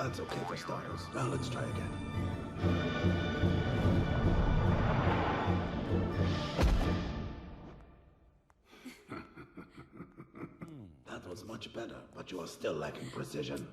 That's okay for starters. Now let's try again. That was much better, but you are still lacking precision.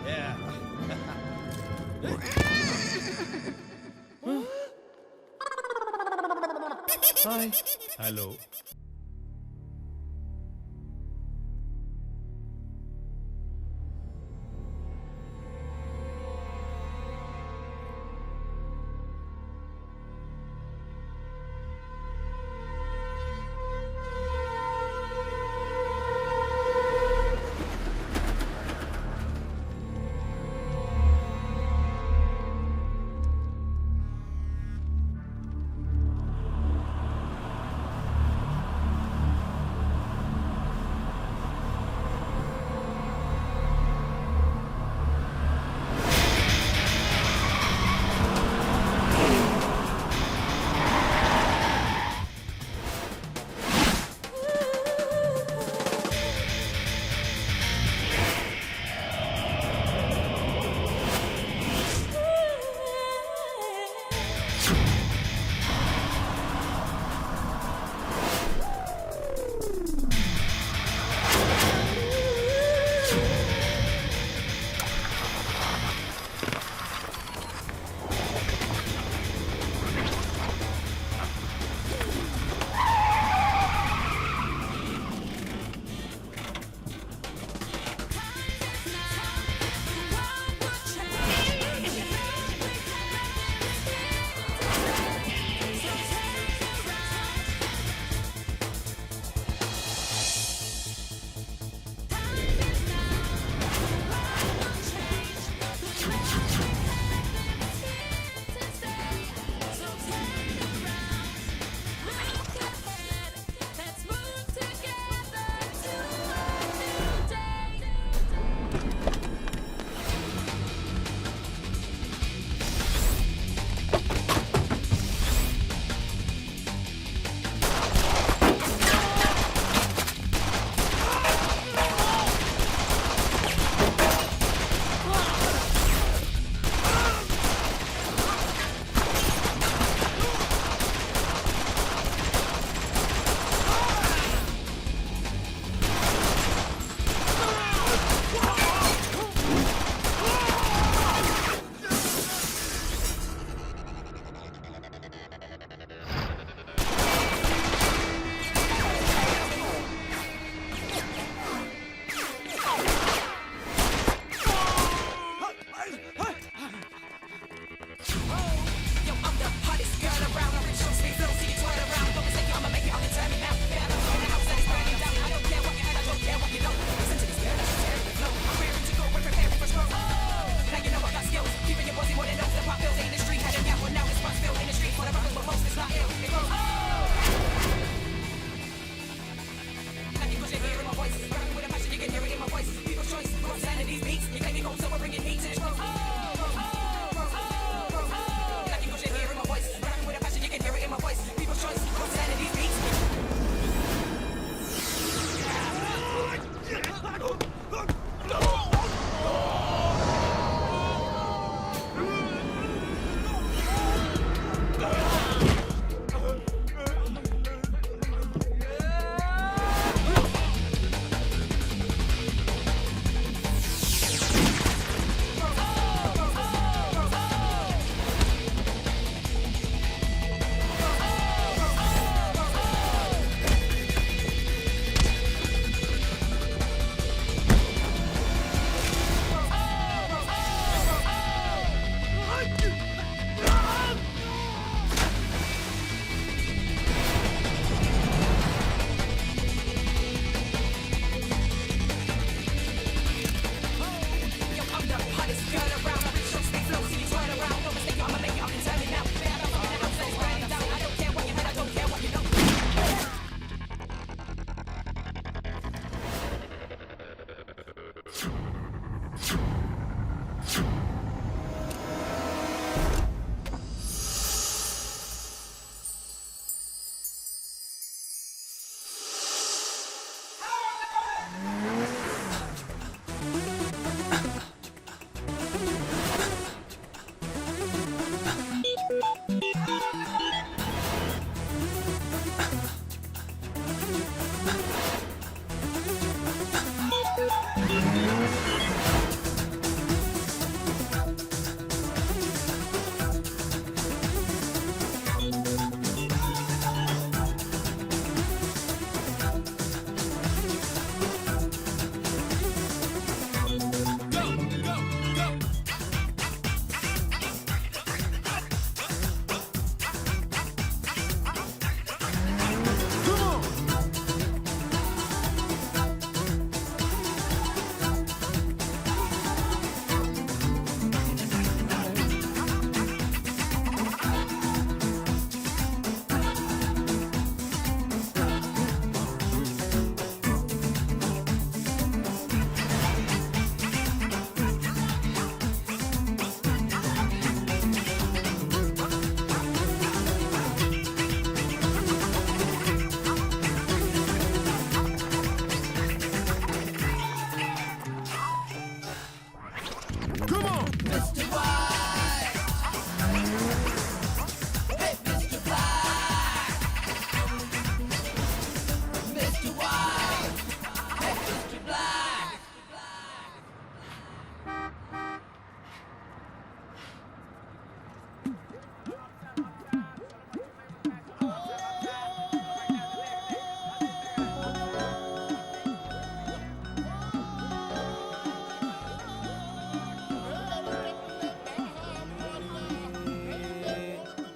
Yeah. Hi. Hello.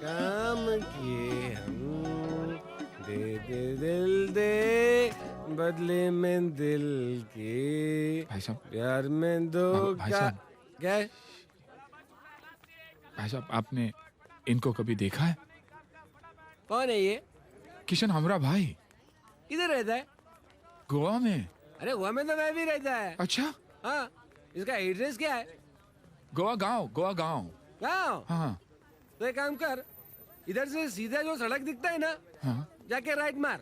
काम किए हम, दे दे दिल दे बदले में दिल के, भाई साहब, प्यार में दो भाई का साहब। क्या है? भाई साहब आपने इनको कभी देखा है? कौन है ये? किशन हमारा भाई किधर रहता है? गोवा में। अरे गोवा में तो मैं भी रहता है। अच्छा, हाँ, इसका एड्रेस क्या है? गोवा गांव, गोवा गांव। गाँव? हाँ तो एक काम कर, इधर से सीधा जो सड़क दिखता है ना, हाँ। जाके राइट मार,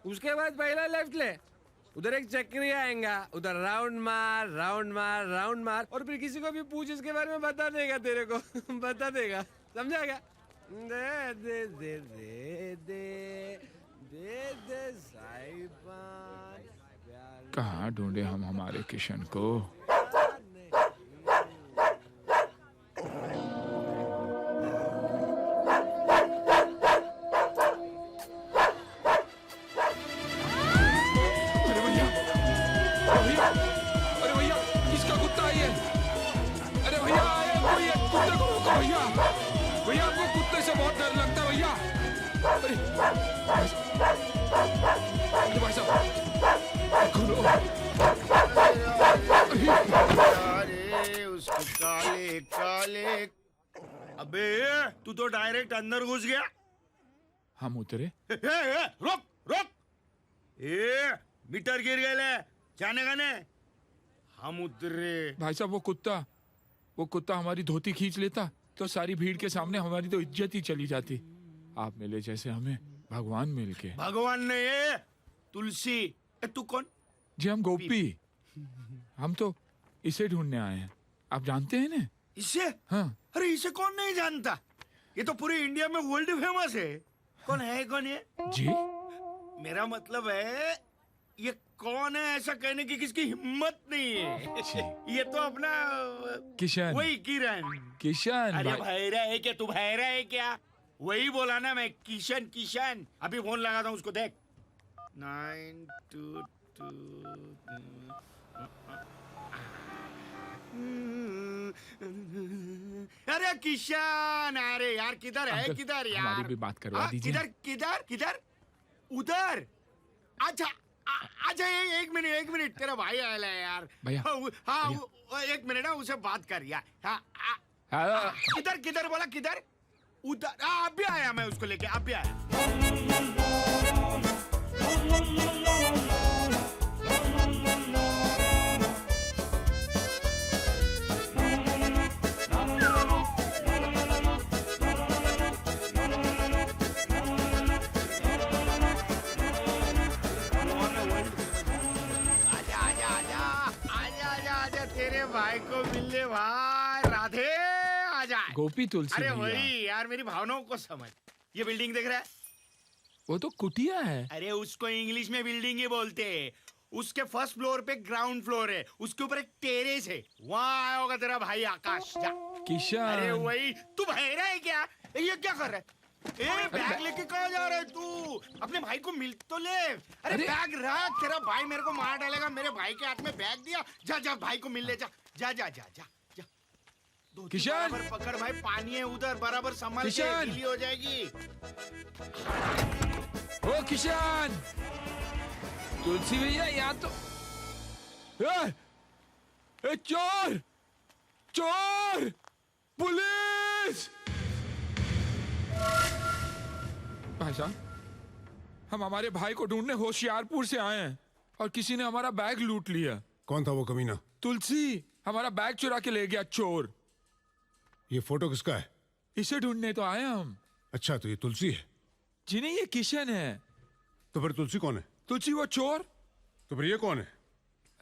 उसके बाद पहला लेफ्ट ले, उधर एक चक्री आएगा, उधर राउंड मार राउंड मार राउंड मार, और फिर किसी को भी पूछ इसके बारे में बता देगा तेरे को। बता देगा, समझा क्या? दे दे दे दे दे दे दे साहिबान प्यार कहाँ ढूंढे हम हमारे किशन को? अरे भैया, अरे भैया, किसका कुत्ता है ये? अरे भैया, ये कुत्ते को रोको भैया। भैया आपको कुत्ते से बहुत डर लगता है भैया। अरे भाई साहब, खुलो। अरे उसके काले काले। अबे तू तो डायरेक्ट अंदर घुस गया। हम उतरे। रोक रोक, ए मीटर गिर गए, जाने का ने। हम उतरे। भाई साहब वो कुत्ता हमारी धोती खींच लेता तो सारी भीड़ के सामने हमारी तो इज्जत ही चली जाती। आप मिले जैसे हमें भगवान मिल के। भगवान ने ये तुलसी। तू कौन? जी हम गोपी, हम तो इसे ढूंढने आए हैं। आप जानते हैं ना? इसे? हाँ। अरे इसे कौन नहीं जानता, ये तो पूरे इंडिया में वर्ल्ड फेमस है। कौन है कौन ये? जी मेरा मतलब है ये कौन है ऐसा कहने की किसकी हिम्मत नहीं है। जी। ये तो अपना किशन। वही किरण। किशन अरे भाई। भैरा है क्या? तू भैरा है क्या? वही बोला ना मैं, किशन किशन। अभी फोन लगाता हूँ उसको, देख। 922 अरे किशन, अरे यार किधर है? अंकल, किधर यार? हमारी भी बात करवा हाँ, दीजिए। किधर किधर किधर? उधर। अच्छा अच्छा, एक मिनट तेरा भाई आया है यार। भैया, हाँ एक मिनट ना, उसे बात कर यार। हाँ, किधर किधर बोला? किधर? उधर। अभी आया मैं उसको लेके, अभी आया। आजा तेरे भाई को मिलने भाई राधे आजा। गोपी तुलसी अरे भैया। वही यार मेरी भावनाओं को समझ। ये बिल्डिंग देख रहा है? वो तो कुटिया है। अरे उसको इंग्लिश में बिल्डिंग ही बोलते हैं। उसके फर्स्ट फ्लोर पे ग्राउंड फ्लोर है, उसके ऊपर एक टेरेस है, वहाँ आया होगा तेरा भाई आकाश। जा। किशन। अरे वही। तू बहरा है क्या? ये क्या कर रहा है? बैग लेके कहाँ जा रहा है तू? अपने भाई को मिल तो ले। अरे बैग रख, तेरा भाई मेरे को मार डालेगा। मेरे भाई के हाथ में बैग दिया। जा जा भाई को मिल ले। जा जा जा जा जा, जा। किशन। बराबर पकड़ भाई, पानी है उधर, बराबर संभाल के, किशन। गीली हो जाएगी। ओ किशन, तुलसी भैया यहाँ तो ए, चोर चोर, पुलिस। भाई साहब, हम हमारे भाई को ढूंढने होशियारपुर से आए हैं और किसी ने हमारा बैग लूट लिया। कौन था वो कमीना? तुलसी हमारा बैग चुरा के ले गया चोर। ये फोटो किसका है? इसे ढूंढने तो आए हम। अच्छा, तो ये तुलसी है। जी नहीं, ये किशन है। तो फिर तुलसी कौन है? तुलसी वो चोर। तो फिर ये कौन है?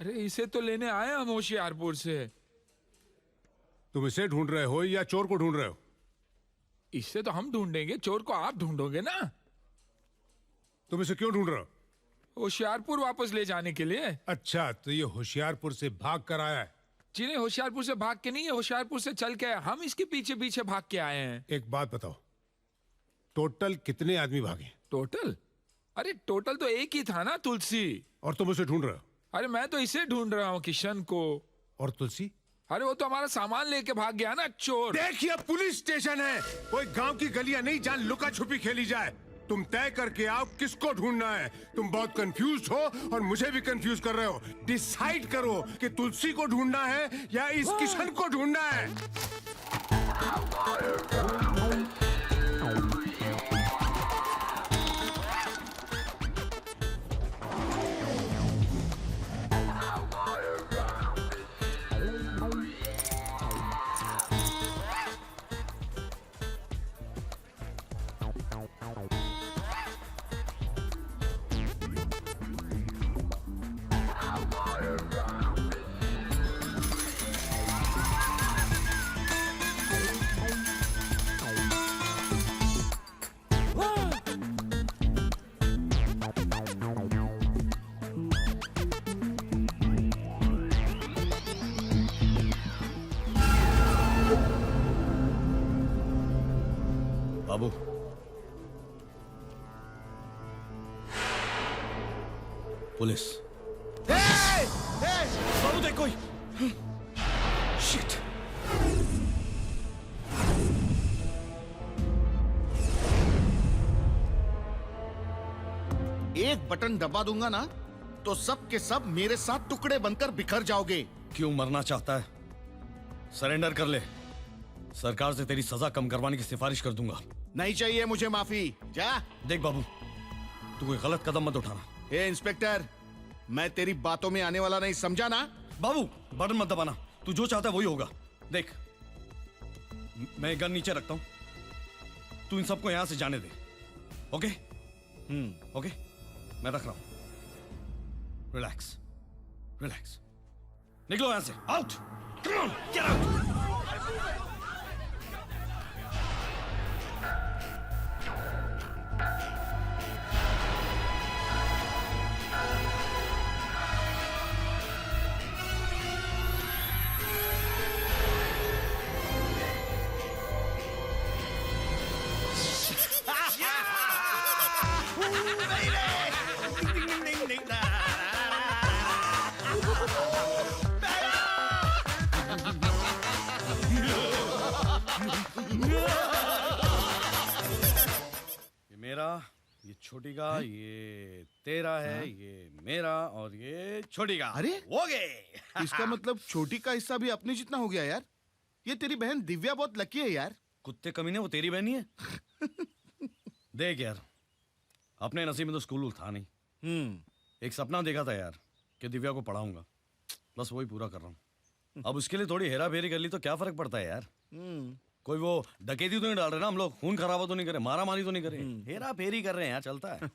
अरे इसे तो लेने आए हम होशियारपुर से। तुम इसे ढूंढ रहे हो या चोर को ढूंढ रहे हो? इससे तो हम ढूंढेंगे, चोर को आप ढूंढोगे ना। तुम इसे क्यों ढूंढ रहे हो? होशियारपुर वापस ले जाने के लिए। अच्छा, तो ये होशियारपुर से भाग कर आया है। जी नहीं, होशियारपुर से भाग के नहीं है, होशियारपुर से चल के आए। हम इसके पीछे पीछे भाग के आए हैं। एक बात बताओ, टोटल कितने आदमी भागे? टोटल? अरे टोटल तो एक ही था ना, तुलसी। और तुम उसे ढूंढ रहे हो? अरे मैं तो इसे ढूंढ रहा हूँ, किशन को। और तुलसी? अरे वो तो हमारा सामान लेके भाग गया ना चोर। देखिए, पुलिस स्टेशन है, कोई गांव की गलियां नहीं जहां लुका छुपी खेली जाए। तुम तय करके आओ किसको ढूंढना है। तुम बहुत कंफ्यूज हो और मुझे भी कंफ्यूज कर रहे हो। डिसाइड करो कि तुलसी को ढूंढना है या इस किशन को ढूंढना है। बाबू, पुलिस। बाबू देख कोई। शिट। एक बटन दबा दूंगा ना तो सब के सब मेरे साथ टुकड़े बनकर बिखर जाओगे। क्यों मरना चाहता है? सरेंडर कर ले, सरकार से तेरी सजा कम करवाने की सिफारिश कर दूंगा। नहीं चाहिए मुझे माफी। जा। देख बाबू, तू कोई गलत कदम मत उठाना। ए इंस्पेक्टर, मैं तेरी बातों में आने वाला नहीं, समझा ना? बाबू बटन मत दबाना, तू जो चाहता है वही होगा। देख, मैं गन नीचे रखता हूं, तू इन सबको यहां से जाने दे। ओके? ओके, मैं रख रहा हूं। Relax, relax. निकलो यहां से। Out, come on, get out. ये छोटी का, ये तेरा है, ये मेरा और ये छोटी का। अरे? हो गए। इसका मतलब छोटी का हिस्सा भी अपने जितना हो गया यार। ये तेरी बहन दिव्या बहुत लकी है यार। कुत्ते कमीने, वो तेरी बहनी है। देख यार, अपने नसीब में तो स्कूल था नहीं। एक सपना देखा था यार कि दिव्या को पढ़ाऊंगा, बस वही पूरा कर रहा हूँ। अब उसके लिए थोड़ी हेरा फेरी कर ली तो क्या फर्क पड़ता है यार। कोई वो डकैती तो नहीं डाल रहे ना हम लोग, खून खराबा तो नहीं करे, मारा मारी तो नहीं करे, हेरा फेरी कर रहे हैं यार, चलता है।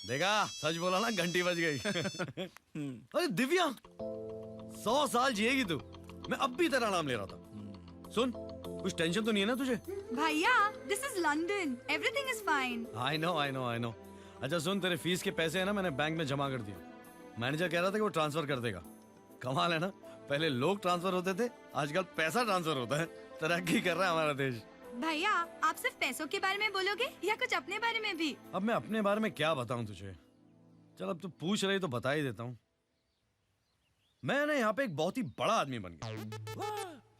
देखा, सच बोला ना, घंटी बज गई। अरे दिव्या, 100 साल जिएगी तू। मैं अब भी तेरा नाम ले रहा था। सुन, कुछ टेंशन तो नहीं है ना तुझे? भैया, this is London. Everything is fine. I know. अच्छा सुन, तेरे फीस के पैसे है ना, मैंने बैंक में जमा कर दिए। मैनेजर कह रहा था कि वो ट्रांसफर कर देगा। कमाल है ना, पहले लोग ट्रांसफर होते थे, आजकल पैसा ट्रांसफर होता है। तरक्की कर रहा है हमारा देश। भैया, आप सिर्फ पैसों के बारे में बोलोगे या कुछ अपने बारे में भी? अब मैं अपने बारे में क्या बताऊं तुझे? चल अब तू पूछ रही तो बता ही देता हूँ। मैं ना यहाँ पे एक बहुत ही बड़ा आदमी बन गया।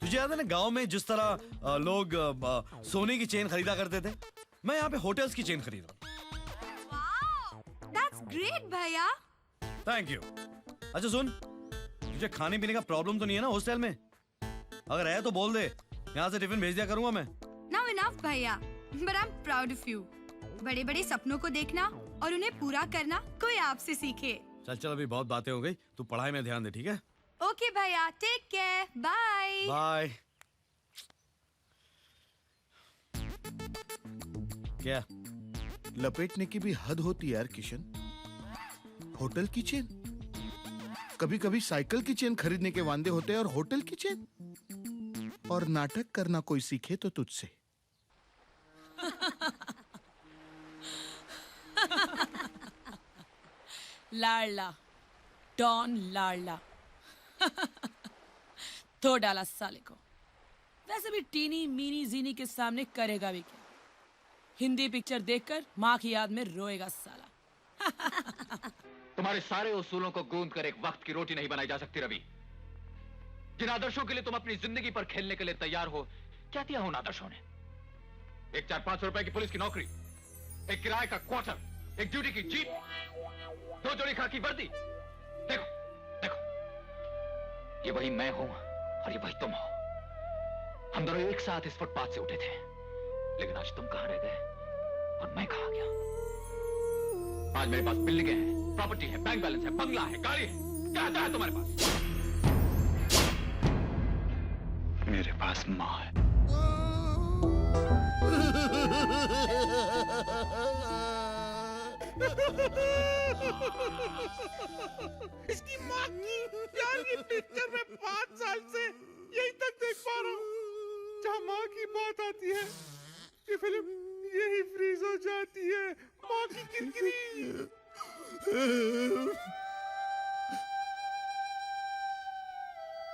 तुझे याद है ना, गांव में जिस तरह लोग सोने की चेन खरीदा करते थे, मैं यहाँ पे होटल्स की चेन खरीद रहा हूँ। That's great, भैया। Thank you. अच्छा सुन, तुझे खाने पीने का प्रॉब्लम तो नहीं है ना हॉस्टल में? अगर है तो बोल दे, यहाँ से टिफिन भेज दिया करूंगा मैं। Now enough, भैया। But I'm proud of you. बड़े-बड़े सपनों को देखना और उन्हें पूरा करना कोई आपसे सीखे। चल अभी बहुत बातें हो गई, तू पढ़ाई में ध्यान दे, ठीक है? ओके भैया, टेक केयर, बाय। बाय। क्या? लपेटने की भी हद होती है यार किशन। होटल की चेन, कभी कभी साइकिल की चेन खरीदने के वांदे होते हैं, और होटल की चेन। और नाटक करना कोई सीखे तो तुझसे। लाडला, डॉन लाडला। तो डाला साले को। वैसे भी टीनी मीनी जीनी के सामने करेगा भी क्या? हिंदी पिक्चर देखकर माँ की याद में रोएगा साला। तुम्हारे सारे उसूलों को गूंद कर एक वक्त की रोटी नहीं बनाई जा सकती रवि। जिन आदर्शों के लिए तुम अपनी जिंदगी पर खेलने के लिए तैयार हो, क्या दिया उन आदर्शों ने? एक 400-500 रुपए की पुलिस की नौकरी, एक किराए का क्वार्टर, एक ड्यूटी की जीप, 2 जोड़ी खाकी वर्दी। देखो देखो, ये वही मैं हूं और ये वही तुम हो। हम दोनों एक साथ इस फुटपाथ से उठे थे, लेकिन आज तुम कहां रह गए और मैं कहां गया? आज मेरे पास बिल्डिंगें हैं, प्रॉपर्टी है, बैंक बैलेंस है, बंगला है, गाड़ी है। क्या है तुम्हारे पास? मेरे पास मां है। इसकी माँ की यार, ये पिक्चर मैं 5 साल से यहीं तक देख पा रहा हूँ। जहाँ माँ की बात आती है, ये फिल्म यही फ्रीज हो जाती है। माँ की किरकिरी।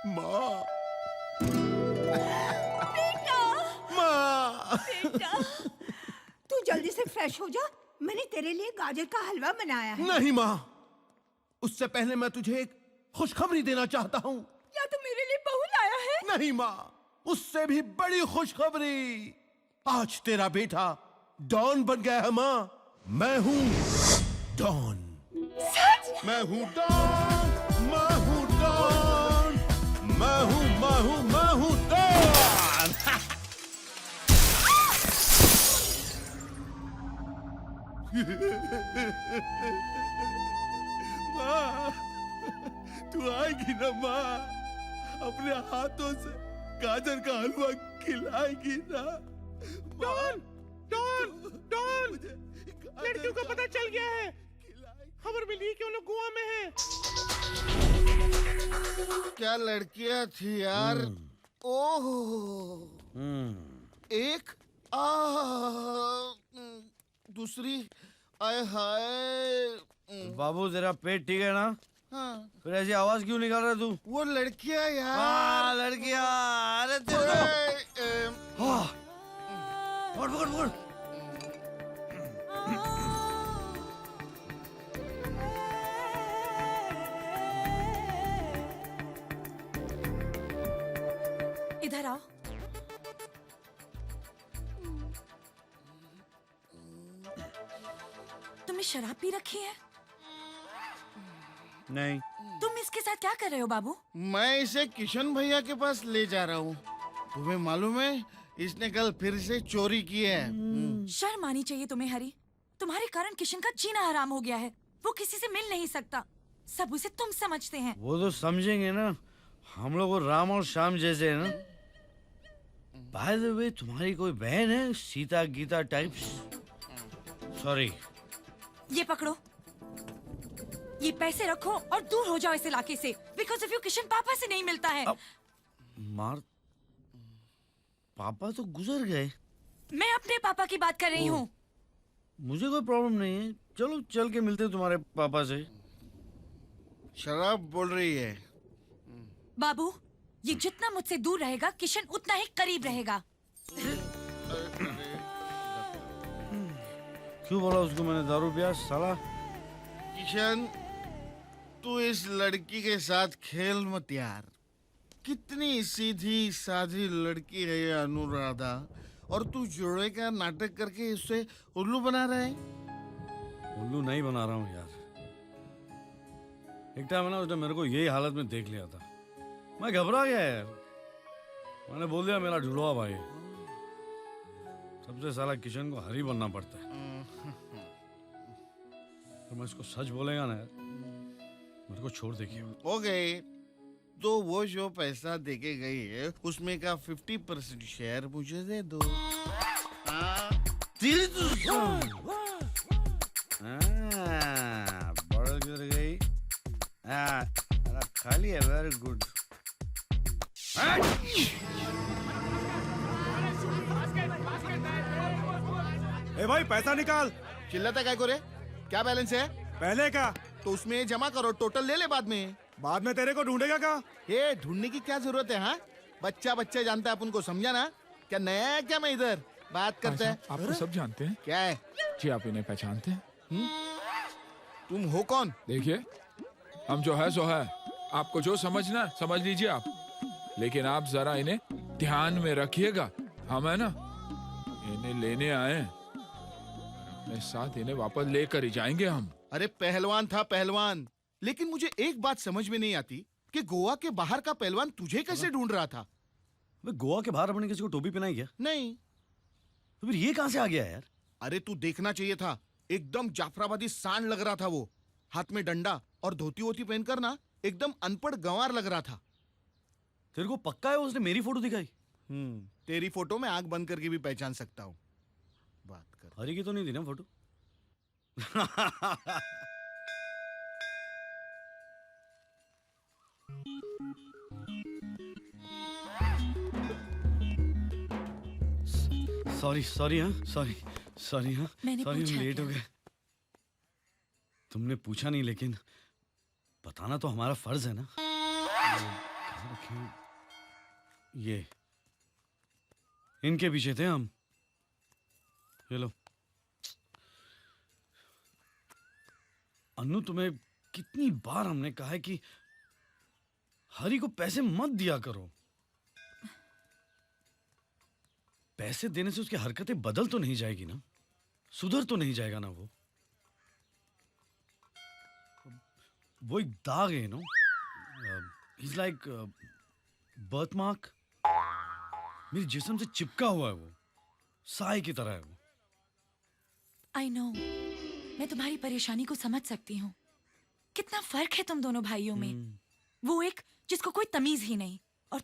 माँ, बेटा, तू जल्दी से फ्रेश हो जा। मैंने तेरे लिए गाजर का हलवा बनाया है। नहीं माँ, उससे पहले मैं तुझे एक खुशखबरी देना चाहता हूँ। क्या तू मेरे लिए बहू लाया है? नहीं माँ, उससे भी बड़ी खुशखबरी। आज तेरा बेटा डॉन बन गया है माँ। मैं हूँ डॉन। सच? मैं हूँ डॉन, मैं हूँ डॉन, मैं हूँ डॉन। माँ, तू आएगी ना माँ? अपने हाथों से गाजर का हलवा खिलाएगी ना? डॉन, डॉन, डॉन, लड़कियों का पता चल गया है। खबर मिली कि उन लोग गोवा में हैं। क्या लड़कियां थी यार। ओह, एक दूसरी आए हाय। बाबू तेरा पेट ठीक है ना? हाँ, फिर ऐसी आवाज क्यों निकाल रहा है तू? वो लड़कियां यार। हाँ लड़कियां, अरे पकड़ पकड़ पकड़। इधर आओ। तुमने शराब पी रखी है? नहीं। तुम इसके साथ क्या कर रहे हो बाबू? मैं इसे किशन भैया के पास ले जा रहा हूँ। तुम्हें मालूम है, इसने कल फिर से चोरी की है। शर्म आनी चाहिए तुम्हें हरी। तुम्हारे कारण किशन का जीना हराम हो गया है। वो किसी से मिल नहीं सकता। सब उसे तुम समझते हैं। वो तो समझेंगे ना, हम लोग वो राम और श्याम जैसे है ना। बाय द वे, तुम्हारी कोई बहन है सीता गीता टाइप्स? सॉरी। ये पकड़ो। ये पैसे रखो और दूर हो जाओ इस इलाके से, बिकॉज ऑफ यू किशन पापा से नहीं मिलता है। मार, पापा तो गुजर गए। मैं अपने पापा की बात कर रही हूँ। मुझे कोई प्रॉब्लम नहीं है, चलो चल के मिलते हैं तुम्हारे पापा से। शराब बोल रही है। बाबू, ये जितना मुझसे दूर रहेगा किशन उतना ही करीब रहेगा। क्यों बोला उसको मैंने दारू पिया साला? किशन, तू इस लड़की के साथ खेल मत यार। कितनी सीधी साधी लड़की है ये अनुराधा, और तू जोड़े का नाटक करके इससे उल्लू बना रहा है। उल्लू नहीं बना रहा हूँ यार। एक टाइम है ना, उसने मेरे को यही हालत में देख लिया था, मैं घबरा गया यार। मैंने बोल दिया मेरा ढुलवा भाई। सबसे साला किशन को हरी बनना पड़ता है। तो मैं इसको सच बोलेगा ना यार, मेरे को छोड़ देगी। ओके, तो वो जो पैसा देके गई है उसमें का 50% शेयर मुझे दे दो। तेरी तो बड़ा गिर गई। खाली है, वेरी गुड। ए भाई पैसा निकाल। चिल्लाता काय को रे? क्या बैलेंस है? पहले का तो उसमें जमा करो, टोटल ले ले बाद में। बाद में तेरे को ढूंढेगा क्या? ये ढूंढने की क्या जरूरत है? हाँ, बच्चा बच्चा जानता है अपन को, समझा ना? क्या नया है क्या? मैं इधर बात करता है। आप तो सब जानते हैं। क्या है? जी आप इन्हें पहचानते हैं? तुम हो कौन? देखिए, हम जो है सो है। आपको जो समझना है समझ लीजिए आप, लेकिन आप जरा इन्हें ध्यान में रखिएगा। हम है ना, इन्हें लेने आए हैं, अपने साथ इन्हें वापस लेकर ही जाएंगे हम। अरे पहलवान था पहलवान, लेकिन मुझे एक बात समझ में नहीं आती कि गोवा के बाहर का पहलवान तुझे कैसे ढूंढ रहा था? गोवा के बाहर अपने किसी को टोपी पहनाई क्या? नहीं। तो फिर ये कहां से आ गया यार? अरे तू देखना चाहिए था, एकदम जाफराबादी सांड लग रहा था वो। हाथ में डंडा और धोती वोती पहनकर ना एकदम अनपढ़ गंवार लग रहा था। तेरे को पक्का है उसने मेरी फोटो दिखाई? तेरी फोटो में आंख बंद करके भी पहचान सकता हूँ। बात कर। हरी की तो नहीं थी ना फोटो? सॉरी हाँ, सॉरी हाँ, मैंने सॉरी पूछा हम लेट क्या? हो गए। तुमने पूछा नहीं, लेकिन बताना तो हमारा फर्ज है ना। कहाँ रखे हैं? ये इनके पीछे थे हम। ये लो। अन्नू, तुम्हें कितनी बार हमने कहा है कि हरी को पैसे मत दिया करो। पैसे देने से उसकी हरकतें बदल तो नहीं जाएगी ना, सुधर तो नहीं जाएगा ना वो एक दाग है no. Is like birthmark. मेरे जिस्म से चिपका हुआ है वो, साए की तरह है वो। आई नो, मैं तुम्हारी परेशानी को समझ सकती हूँ। कितना फर्क है तुम दोनों भाइयों में। वो एक जिसको कोई तमीज ही नहीं, और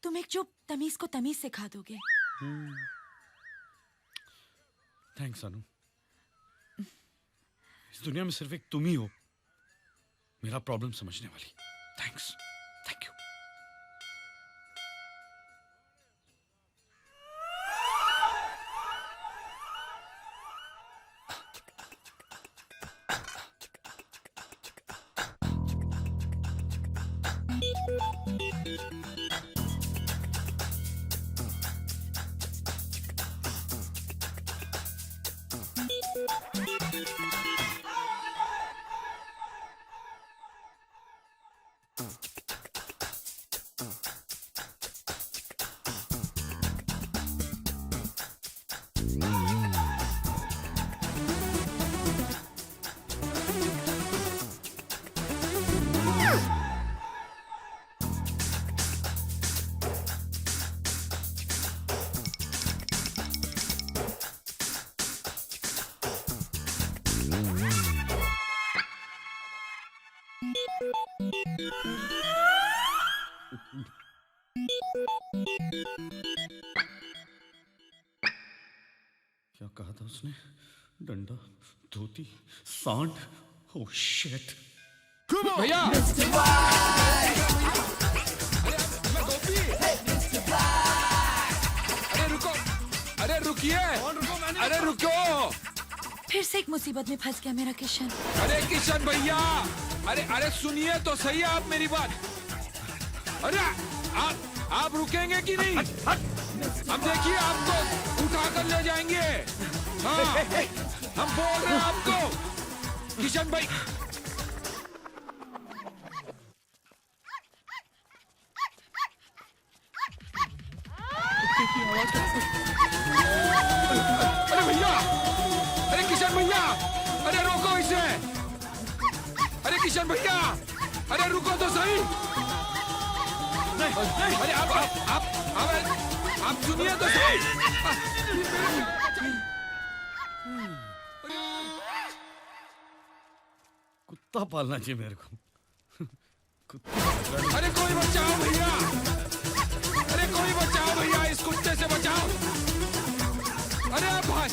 तुम एक जो तमीज को तमीज सिखा दोगे। थैंक्स अनु। इस दुनिया में सिर्फ एक तुम ही हो मेरा प्रॉब्लम समझने वाली। Thanks, thank you. क्या कहा था उसने? डंडा, धोती, सांड Oh shit. भैया अरे रुको, अरे रुकिए, अरे रुको, फिर से एक मुसीबत में फंस गया मेरा किशन। अरे किशन भैया, अरे अरे सुनिए तो सही आप मेरी बात। अरे आप रुकेंगे कि नहीं? हम देखिए आपको उठा कर ले जाएंगे। हाँ, हम बोल रहे हैं आपको किशन भाई। अरे भैया, अरे किशन भैया, अरे रोको इसे। अरे किशन भैया, अरे रुको तो सही। अरे आप सुनिए तो सही। कुत्ता पालना चाहिए मेरे को। अरे कोई बचाओ भैया, अरे कोई बचाओ भैया, इस कुत्ते से बचाओ। अरे आप भाई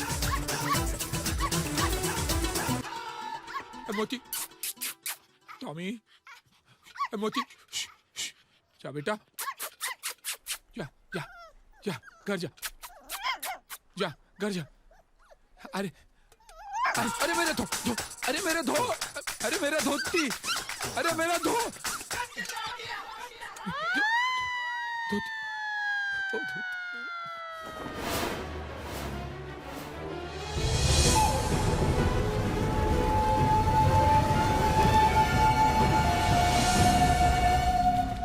मोती, टॉमी, मोती, जा बेटा, जा जा जा घर जा, जा घर जा। अरे अरे मेरे धो, अरे मेरे धो, अरे मेरा धोती, अरे मेरा धो,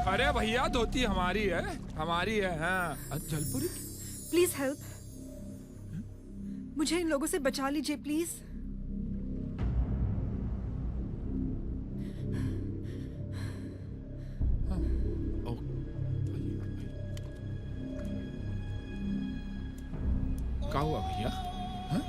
अरे भैया धोती हमारी है, हमारी है। हाँ जलपुरी, प्लीज हेल्प, मुझे इन लोगों से बचा लीजिए प्लीज। क्या हुआ भैया? हाँ?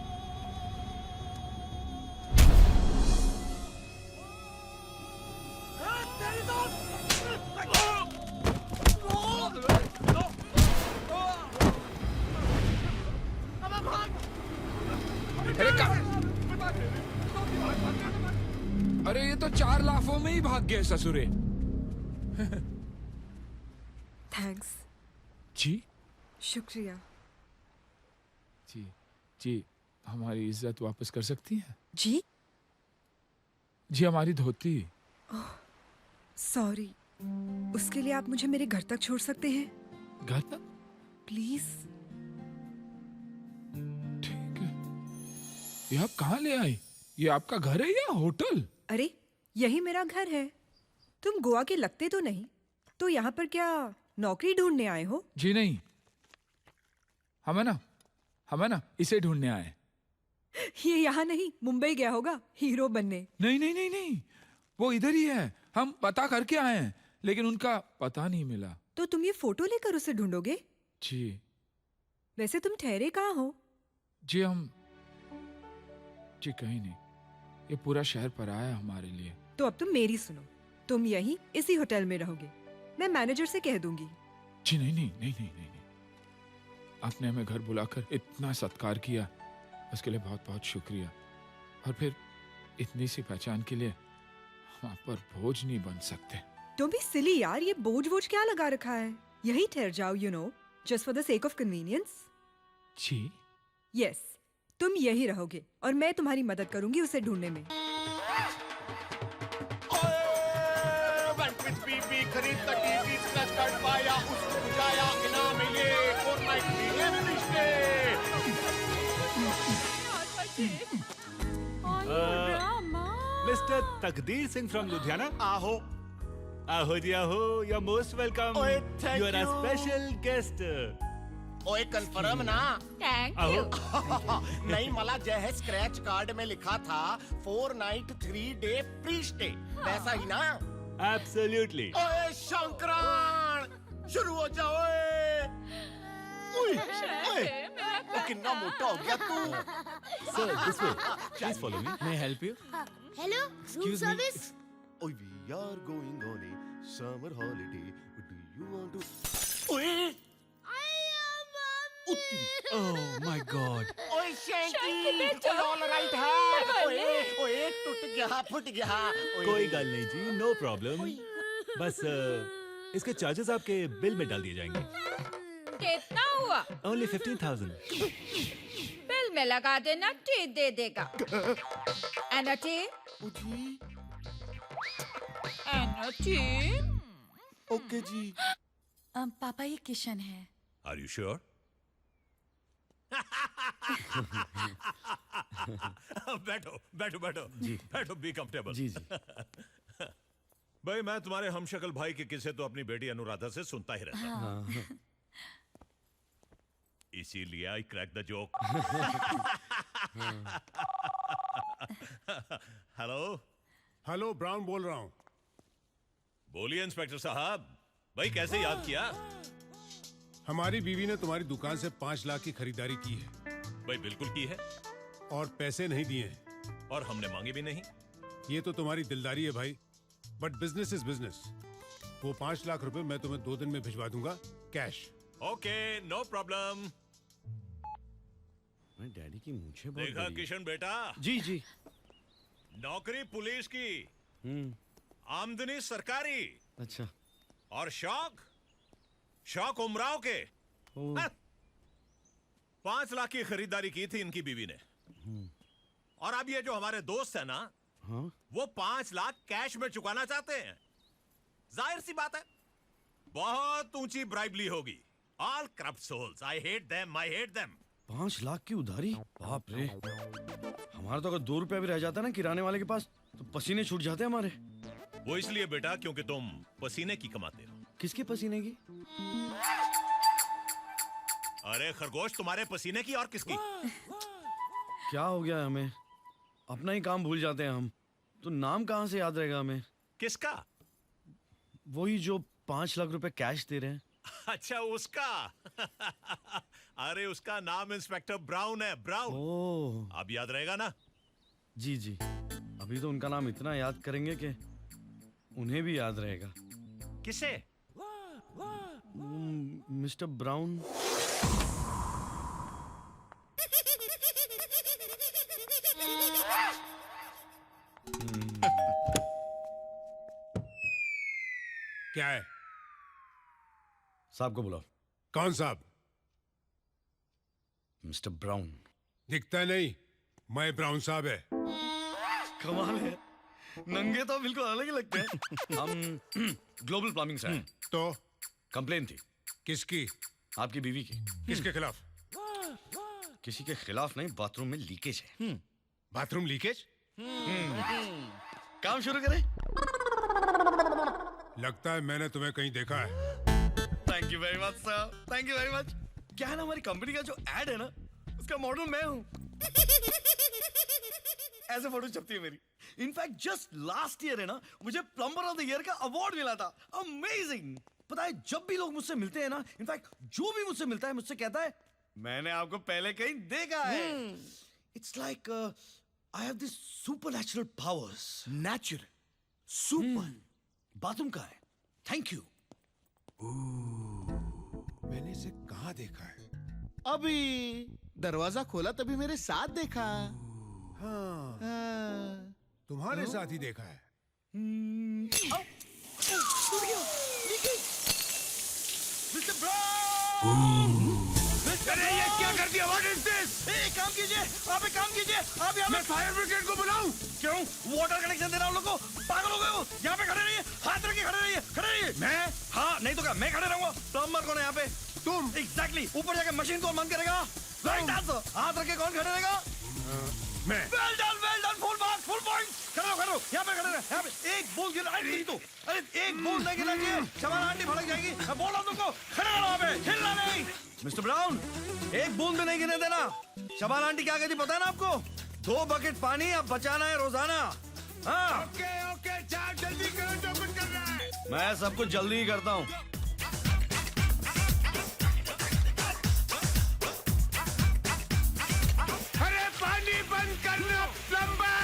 अरे ये तो 4 लाफों में ही भाग गए ससुरे। थैंक्स। जी शुक्रिया। जी जी, हमारी इज्जत वापस कर सकती हैं? जी जी हमारी धोती। सॉरी, उसके लिए आप मुझे मेरे घर तक छोड़ सकते हैं घर तक? प्लीज। ठीक है, ये आप कहाँ ले आई? ये आपका घर है या होटल? अरे यही मेरा घर है। तुम गोवा के लगते तो नहीं, तो यहाँ पर क्या नौकरी ढूंढने आए हो? जी नहीं, हम है ना इसे ढूंढने आए। ये यहाँ नहीं, मुंबई गया होगा हीरो बनने। नहीं नहीं नहीं नहीं, वो इधर ही है। हम पता करके आए हैं, लेकिन उनका पता नहीं मिला। तो तुम ये फोटो लेकर उसे ढूंढोगे? जी। वैसे तुम ठहरे कहाँ हो? जी जी कहीं नहीं, ये पूरा शहर पराया है हमारे लिए। तो अब तुम मेरी सुनो, तुम यहीं इसी होटल में रहोगे। मैं मैनेजर से कह दूंगी। जी नहीं नहीं नहीं नहीं नहीं, आपने हमें घर बुलाकर इतना सत्कार किया, उसके लिए बहुत बहुत शुक्रिया। और फिर इतनी सी पहचान के लिए हम आप पर बोझ नहीं बन सकते। तुम भी सिली यार, ये बोझ क्या लगा रखा है? यही ठहर जाओ, just for the sake of convenience. जी यस, तुम यही रहोगे और मैं तुम्हारी मदद करूंगी उसे ढूंढने में। खरीद का टीवी स्क्रैच कार्ड पाया, उसको बुझाया, इनाम मिले, 4 नाइट मिले रिश्ते। मिस्टर तकदीर सिंह फ्रॉम लुधियाना। आहो आहो जी आहो, यू आर मोस्ट वेलकम। ओए, thank you are a you. Special guest. ओए कंफर्म ना? थैंक आहो। यू। नहीं, मला जो है स्क्रैच कार्ड में लिखा था 4 नाइट 3 डे फ्री स्टे, वैसा ही ना? एब्सोल्युटली। ओए शंकरान, शुरू हो जाओ। ओए ओ कितना मोटा हो गया तू। Sir this way, please follow me. May I help you? Hello, room service. Oh, we are going on a summer holiday. Do you want to? ओए ओह माय गॉड। ओए शैंकी, ऑल राइट है। ओए ओए टूट गया फुट गया कोई गल नहीं जी, नो प्रॉब्लम। बस इसके चार्जेस आपके बिल में डाल दिए जाएंगे। कितना हुआ? ओनली 15,000। बिल में लगा देना, टी दे देगा। Energy energy. ओके जी। पापा ये किशन है। Are you sure? बैठो बैठो बैठो बैठो, बी कंफर्टेबल। जी जी। भाई मैं तुम्हारे हमशक्ल भाई के किस्से तो अपनी बेटी अनुराधा से सुनता ही रहता हूं। इसीलिए I crack the joke. Hello hello, brown बोल रहा हूँ। बोलिए इंस्पेक्टर साहब, भाई कैसे याद किया? हमारी बीवी ने तुम्हारी दुकान से 5 लाख की खरीदारी की है भाई बिल्कुल की है, और पैसे नहीं दिए हैं। और हमने मांगे भी नहीं। ये तो तुम्हारी दिलदारी है भाई, बट बिजनेस इज बिजनेस। वो 5 लाख रुपए मैं तुम्हें 2 दिन में भिजवा दूंगा, कैश। Okay no problem. मैं डैडी की मूंछें बहुत देखा बड़ी हैं। किशन बेटा, जी जी। नौकरी पुलिस की, आमदनी सरकारी, अच्छा। और शौक उमराव के। 5 लाख की खरीदारी की थी इनकी बीवी ने। और अब ये जो हमारे दोस्त है ना, हाँ? वो 5 लाख कैश में चुकाना चाहते हैं। जाहिर सी बात है, बहुत ऊंची ब्राइबली होगी। All corrupt souls, I hate them, I hate them. 5 lakh की उधारी, बाप रे। हमारा तो अगर 2 रुपया भी रह जाता ना किराने वाले के पास, तो पसीने छूट जाते हमारे। वो इसलिए बेटा क्योंकि तुम पसीने की कमाते हो। किसके पसीने की? अरे खरगोश, तुम्हारे पसीने की और किसकी? क्या हो गया है हमें? अपना ही काम भूल जाते हैं हम। तो नाम कहाँ से याद रहेगा हमें? किसका? वही जो 5 लाख रुपए कैश दे रहे हैं। अच्छा उसका। अरे उसका नाम इंस्पेक्टर ब्राउन है, ब्राउन। ओह, अब याद रहेगा ना? जी जी। अभी तो उनका नाम इतना याद करेंगे कि उन्हें भी याद रहेगा। किसे? Mister brown. क्या है? साहब को बुलाओ। कौन साहब? Mister brown. दिखता नहीं, मैं ब्राउन साहब है। कमाल है, नंगे तो बिल्कुल अलग ही लगते हैं। हम ग्लोबल प्लम्बिंग से हैं। तो कंप्लेन थी। किसकी? आपकी बीवी की। किसके खिलाफ? किसी के खिलाफ नहीं, बाथरूम में लीकेज है। Bathroom leakage? काम शुरू करें? लगता है मैंने तुम्हें कहीं देखा है। Thank you very much sir, thank you very much. क्या है ना, हमारी कंपनी का जो एड है ना, उसका मॉडल मैं हूँ। ऐसे फोटो छपती है मेरी। इनफैक्ट जस्ट लास्ट ईयर है ना, मुझे प्लम्बर ऑफ द ईयर का अवार्ड मिला था। अमेजिंग। पता है, जब भी लोग मुझसे मिलते हैं ना, इनफैक्ट जो भी मुझसे मिलता है मुझसे कहता है, मैंने आपको पहले कहीं देखा है। It's like I have this supernatural powers. Natural, super. Bathroom का है। Thank you. मैंने इसे कहाँ देखा है? अभी दरवाजा खोला तभी मेरे साथ देखा। हाँ, हाँ। तुम्हारे साथ ही देखा है। Mister brown! अरे ये क्या कर दिया? What is this? एक काम कीजिए, आप एक काम कीजिए, आप यहाँ मैं फायर ब्रिगेड को बुलाऊं? क्यों? वाटर कनेक्शन देना उन लोग को? पागल हो गए हो? यहाँ पे खड़े रहिए, हाथ रख के खड़े रहिए, खड़े रहिए। मैं? हाँ, नहीं तो क्या, मैं खड़े रहूंगा। प्लम्बर कौन है यहाँ पे? तुम? एग्जैक्टली। ऊपर जाके मशीन कौन बंद करेगा? Right answer. हाथ रख के कौन खड़े रहेगा? मैं। Well done, full marks, full point. खड़े रहो, यहाँ पे खड़े रहो, यहाँ पे। एक बॉल गिरा, अरे तो, अरे एक बॉल नहीं गिरना चाहिए, शबाना आंटी भड़क जाएगी। मैं बोल रहा हूँ तुमको, खड़े रहो वहाँ पे, हिलना नहीं। मिस्टर ब्राउन, एक बूंद भी नहीं गिरने देना। शबाना आंटी क्या कहती पता है ना आपको? 2 बकेट पानी अब बचाना है रोजाना। हाँ। ओके ओके, चार जल्दी करो जो कुछ कर रहा है। मैं सब कुछ जल्दी ही करता हूँ। अरे पानी बंद करना प्लम्बर!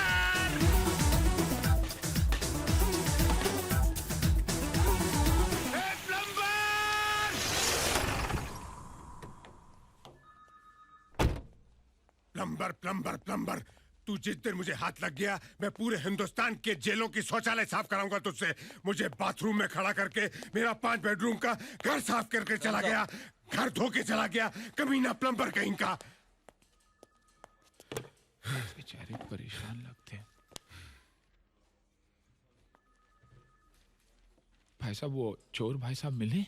प्लम्बर प्लम्बर प्लम्बर तू जिस दिन मुझे हाथ लग गया, मैं पूरे हिंदुस्तान के जेलों की शौचालय साफ कराऊंगा तुझसे। मुझे बाथरूम में खड़ा करके मेरा 5 बेडरूम का घर साफ करके चला गया, घर धो के चला गया, कमीना प्लम्बर कहीं का। बेचारे परेशान लगते हैं। भाई साहब, वो चोर भाई साहब मिले?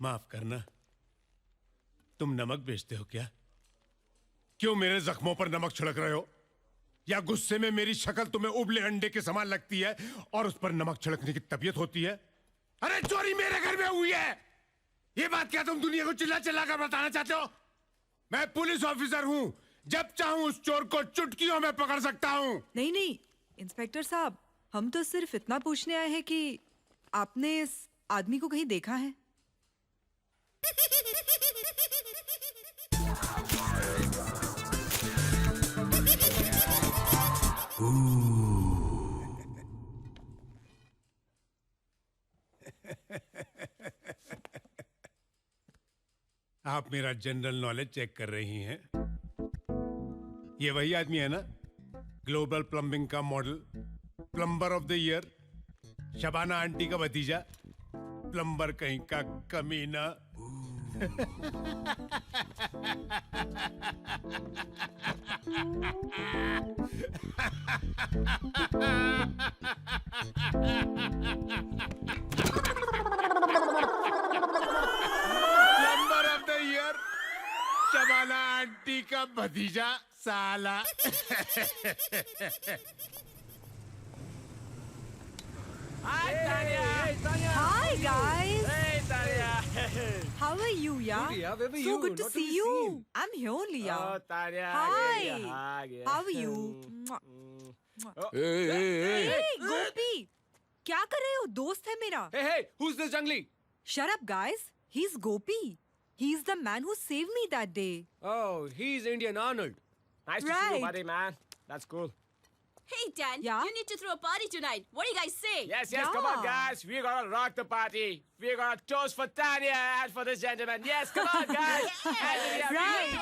माफ करना, तुम नमक बेचते हो क्या? क्यों मेरे जख्मों पर नमक छिड़क रहे हो? या गुस्से में मेरी शक्ल तुम्हें उबले अंडे के समान लगती है और उस पर नमक छिड़कने की तबीयत होती है? अरे चोरी मेरे घर में हुई है, ये बात क्या तुम दुनिया को चिल्ला चिल्ला कर बताना चाहते हो? मैं पुलिस ऑफिसर हूं, जब चाहूं उस चोर को चुटकियों में पकड़ सकता हूं। नहीं नहीं इंस्पेक्टर साहब, हम तो सिर्फ इतना पूछने आए हैं कि आपने इस आदमी को कहीं देखा है? आप मेरा जनरल नॉलेज चेक कर रही हैं? ये वही आदमी है ना, ग्लोबल प्लम्बिंग का model, plumber of the year, Shabana aunty का भतीजा, प्लम्बर कहीं का कमीना। Plumber of the year, Shabana aunty का भतीजा साला। Hi guys. Hey, Tanya. How are you, yeah? Good, yeah. Where were So you? good to Not see be you. seen. I'm here only, yeah. Oh, Tanya. Hi. How are you? Hey, गोपी, क्या कर रहे हो? दोस्त है मेरा. Hey, who's this jungly? Shut up, guys. He's Gopi. He's the man who saved me that day. Oh, he's Indian Arnold. Nice to see you, Right. buddy, man. That's cool. Hey, Dan. Yeah? You need to throw a party tonight. What do you guys say? Yes, come on, Yeah. guys. We're gonna rock the party. We're gonna toast for Tanya and for this gentleman. Yes, come on, guys. And Right.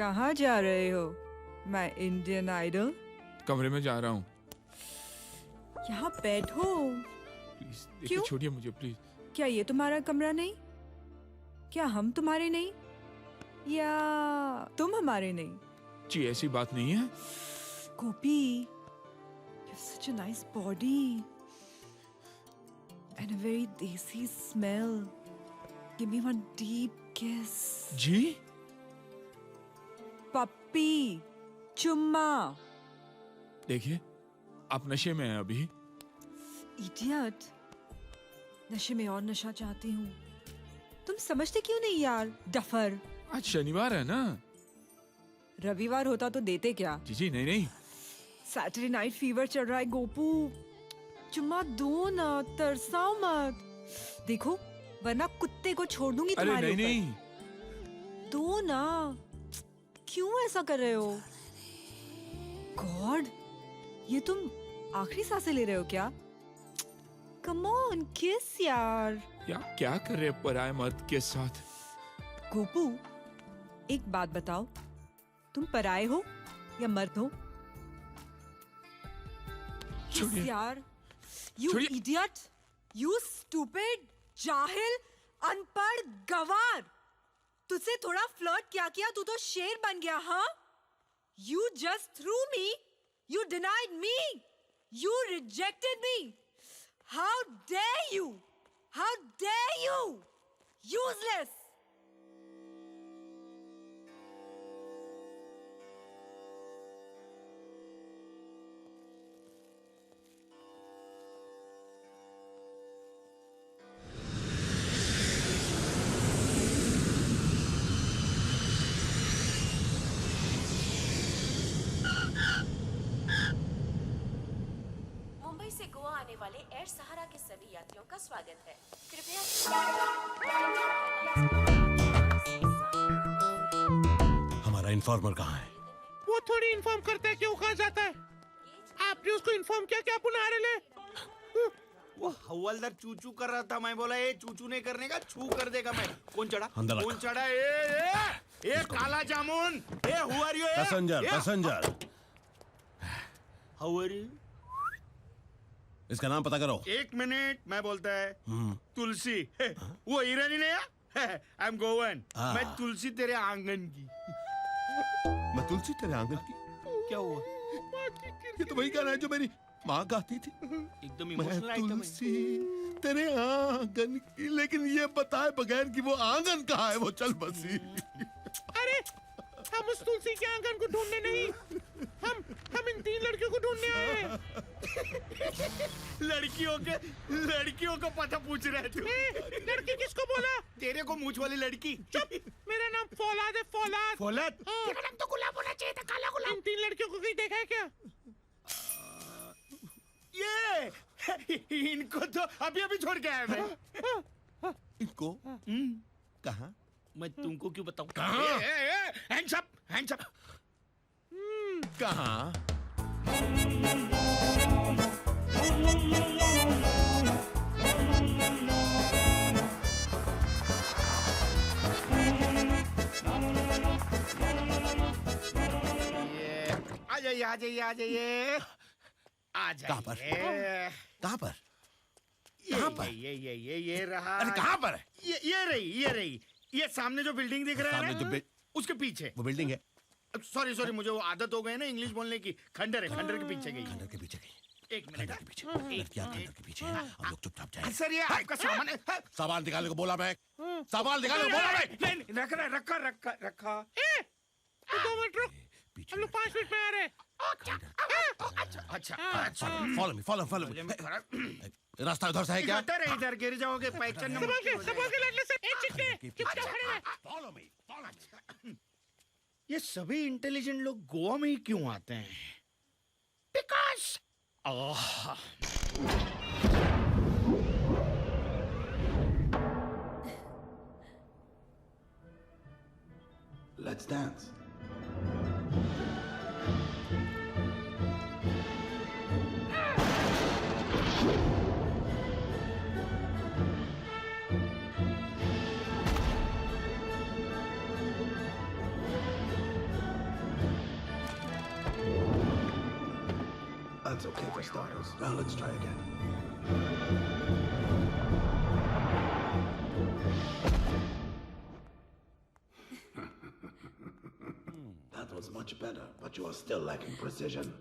कहाँ जा रहे हो? मैं Indian idol. कमरे में जा रहा हूँ। यहाँ बैठो. प्लीज क्यों? देखिए, छोड़िए मुझे प्लीज। क्या ये तुम्हारा कमरा नहीं? क्या हम तुम्हारे नहीं? या तुम हमारे नहीं? जी ऐसी बात नहीं है। Gopi, you have such a nice body and a very desi smell. Give me one deep kiss. Ji? Puppy, चुम्मा. देखिए, आप नशे में हैं अभी। Idiot. नशे में और नशा चाहती हूँ. तुम समझते क्यों नहीं यार? डफर. आज शनिवार है ना? रविवार होता तो देते क्या? जी नहीं नहीं। सैटरडे नाइट फीवर चल रहा है गोपू. चुम्मा दो ना, तरसाओ मत. देखो, वरना कुत्ते को छोड़ दूंगी अरे तुम्हारे नहीं ऊपर. नहीं। दो ना. क्यों ऐसा कर रहे हो? गॉड, ये तुम आखिरी सांसें ले रहे हो क्या? कम ऑन, किस यार. क्या कर रहे हैं पराये मर्द के साथ? गोपू, एक बात बताओ, तुम पराये हो या मर्द हो? किस छोड़िए। यार. यू छोड़िए। इडियट, यू स्टूपिड, जाहिल, अनपढ़, गवार. तुझसे थोड़ा फ्लर्ट किया तू तो शेर बन गया. हाँ, you just threw me, you denied me, you rejected me. How dare you, how dare you, useless. Mumbai से गोवा आने वाले एयर सहारा के सभी यात्रियों का स्वागत है. कृपया हमारा इन्फॉर्मर कहाँ है? वो थोड़ी इन्फॉर्म करता है क्यों कहाँ जाता है. आपने उसको इन्फॉर्म किया कि आप उन्हें आ रहे ले. वो हवलदार चूचू कर रहा था, मैं बोला ये चूचू नहीं करने का, छू कर देगा मैं। कौन चढ़ा? कौन चढ़ा? ए काला जामुन, ए who are you? Passenger how are you? इसका नाम पता करो। 1 मिनट, मैं बोलता है तुलसी। वो ईरानी नहीं है? I am Goan. मैं तुलसी तेरे आंगन की। मैं तुलसी तेरे आंगन की? क्या हुआ? ये तो वही गाना है जो मेरी माँ गाती थी। एकदम मैं इमोशनल आइटम है। तुलसी तेरे आंगन की, लेकिन ये बताए बगैर कि वो आंगन कहाँ है, वो चल बसी। अरे हम उस तुलसी के आंगन को ढूंढने नहीं, हम इन 3 लड़कियों को ढूंढने आए हैं। लड़कियों को पता पूछ रहे तू? लड़की किसको बोला? तेरे को मूछ वाली लड़की। चुप, मेरा नाम फौलाद है, फौलाद। फौलाद? तेरा नाम तो गुलाब होना चाहिए था, काला गुलाब। इन 3 लड़कियों को कहीं देखा है क्या? ये इनको तो अभी छोड़ के आया मैं। इनको कहाँ? मैं तुमको क्यों बताऊं? कहाँ? Hands up, hands up. कहाँ? आ जाइए, आ जाइए, आ जाइए, आ जाइए। कहाँ पर? कहाँ पर? कहाँ पर? ये रहा। अरे कहाँ पर है? ये रही। ये सामने जो बिल्डिंग दिख रहा है सामने ना, जो उसके पीछे। वो बिल्डिंग है। सॉरी, मुझे वो आदत हो गई ना इंग्लिश बोलने की। खंडर है, खंडर के पीछे गई। खंडर के पीछे गई। 1 मिनट। खंडर के पीछे। लड़कियां खंडर के पीछे हैं। हम लोग चुपचाप जाएं। सर, ये आपका सामान है। सामान निकालने को बोला मैं। सामान निकालने को बोला मैं। नहीं, रखा। 2 मिनट रुक, हम लोग 5 मिनट में आ रहे हैं। अच्छा। Follow me. रास्ता उधर से है क्या? इधर गिर जाओगे, पहचान नंबर। संभाल के लड़ने से एक चिट्टे, चुपचाप खड़े रहे। Follow me. ये सभी इंटेलिजेंट लोग गोवा में ही क्यों आते हैं? Because Let's dance. That's okay for starters. Now let's try again. That was much better, but you are still lacking precision.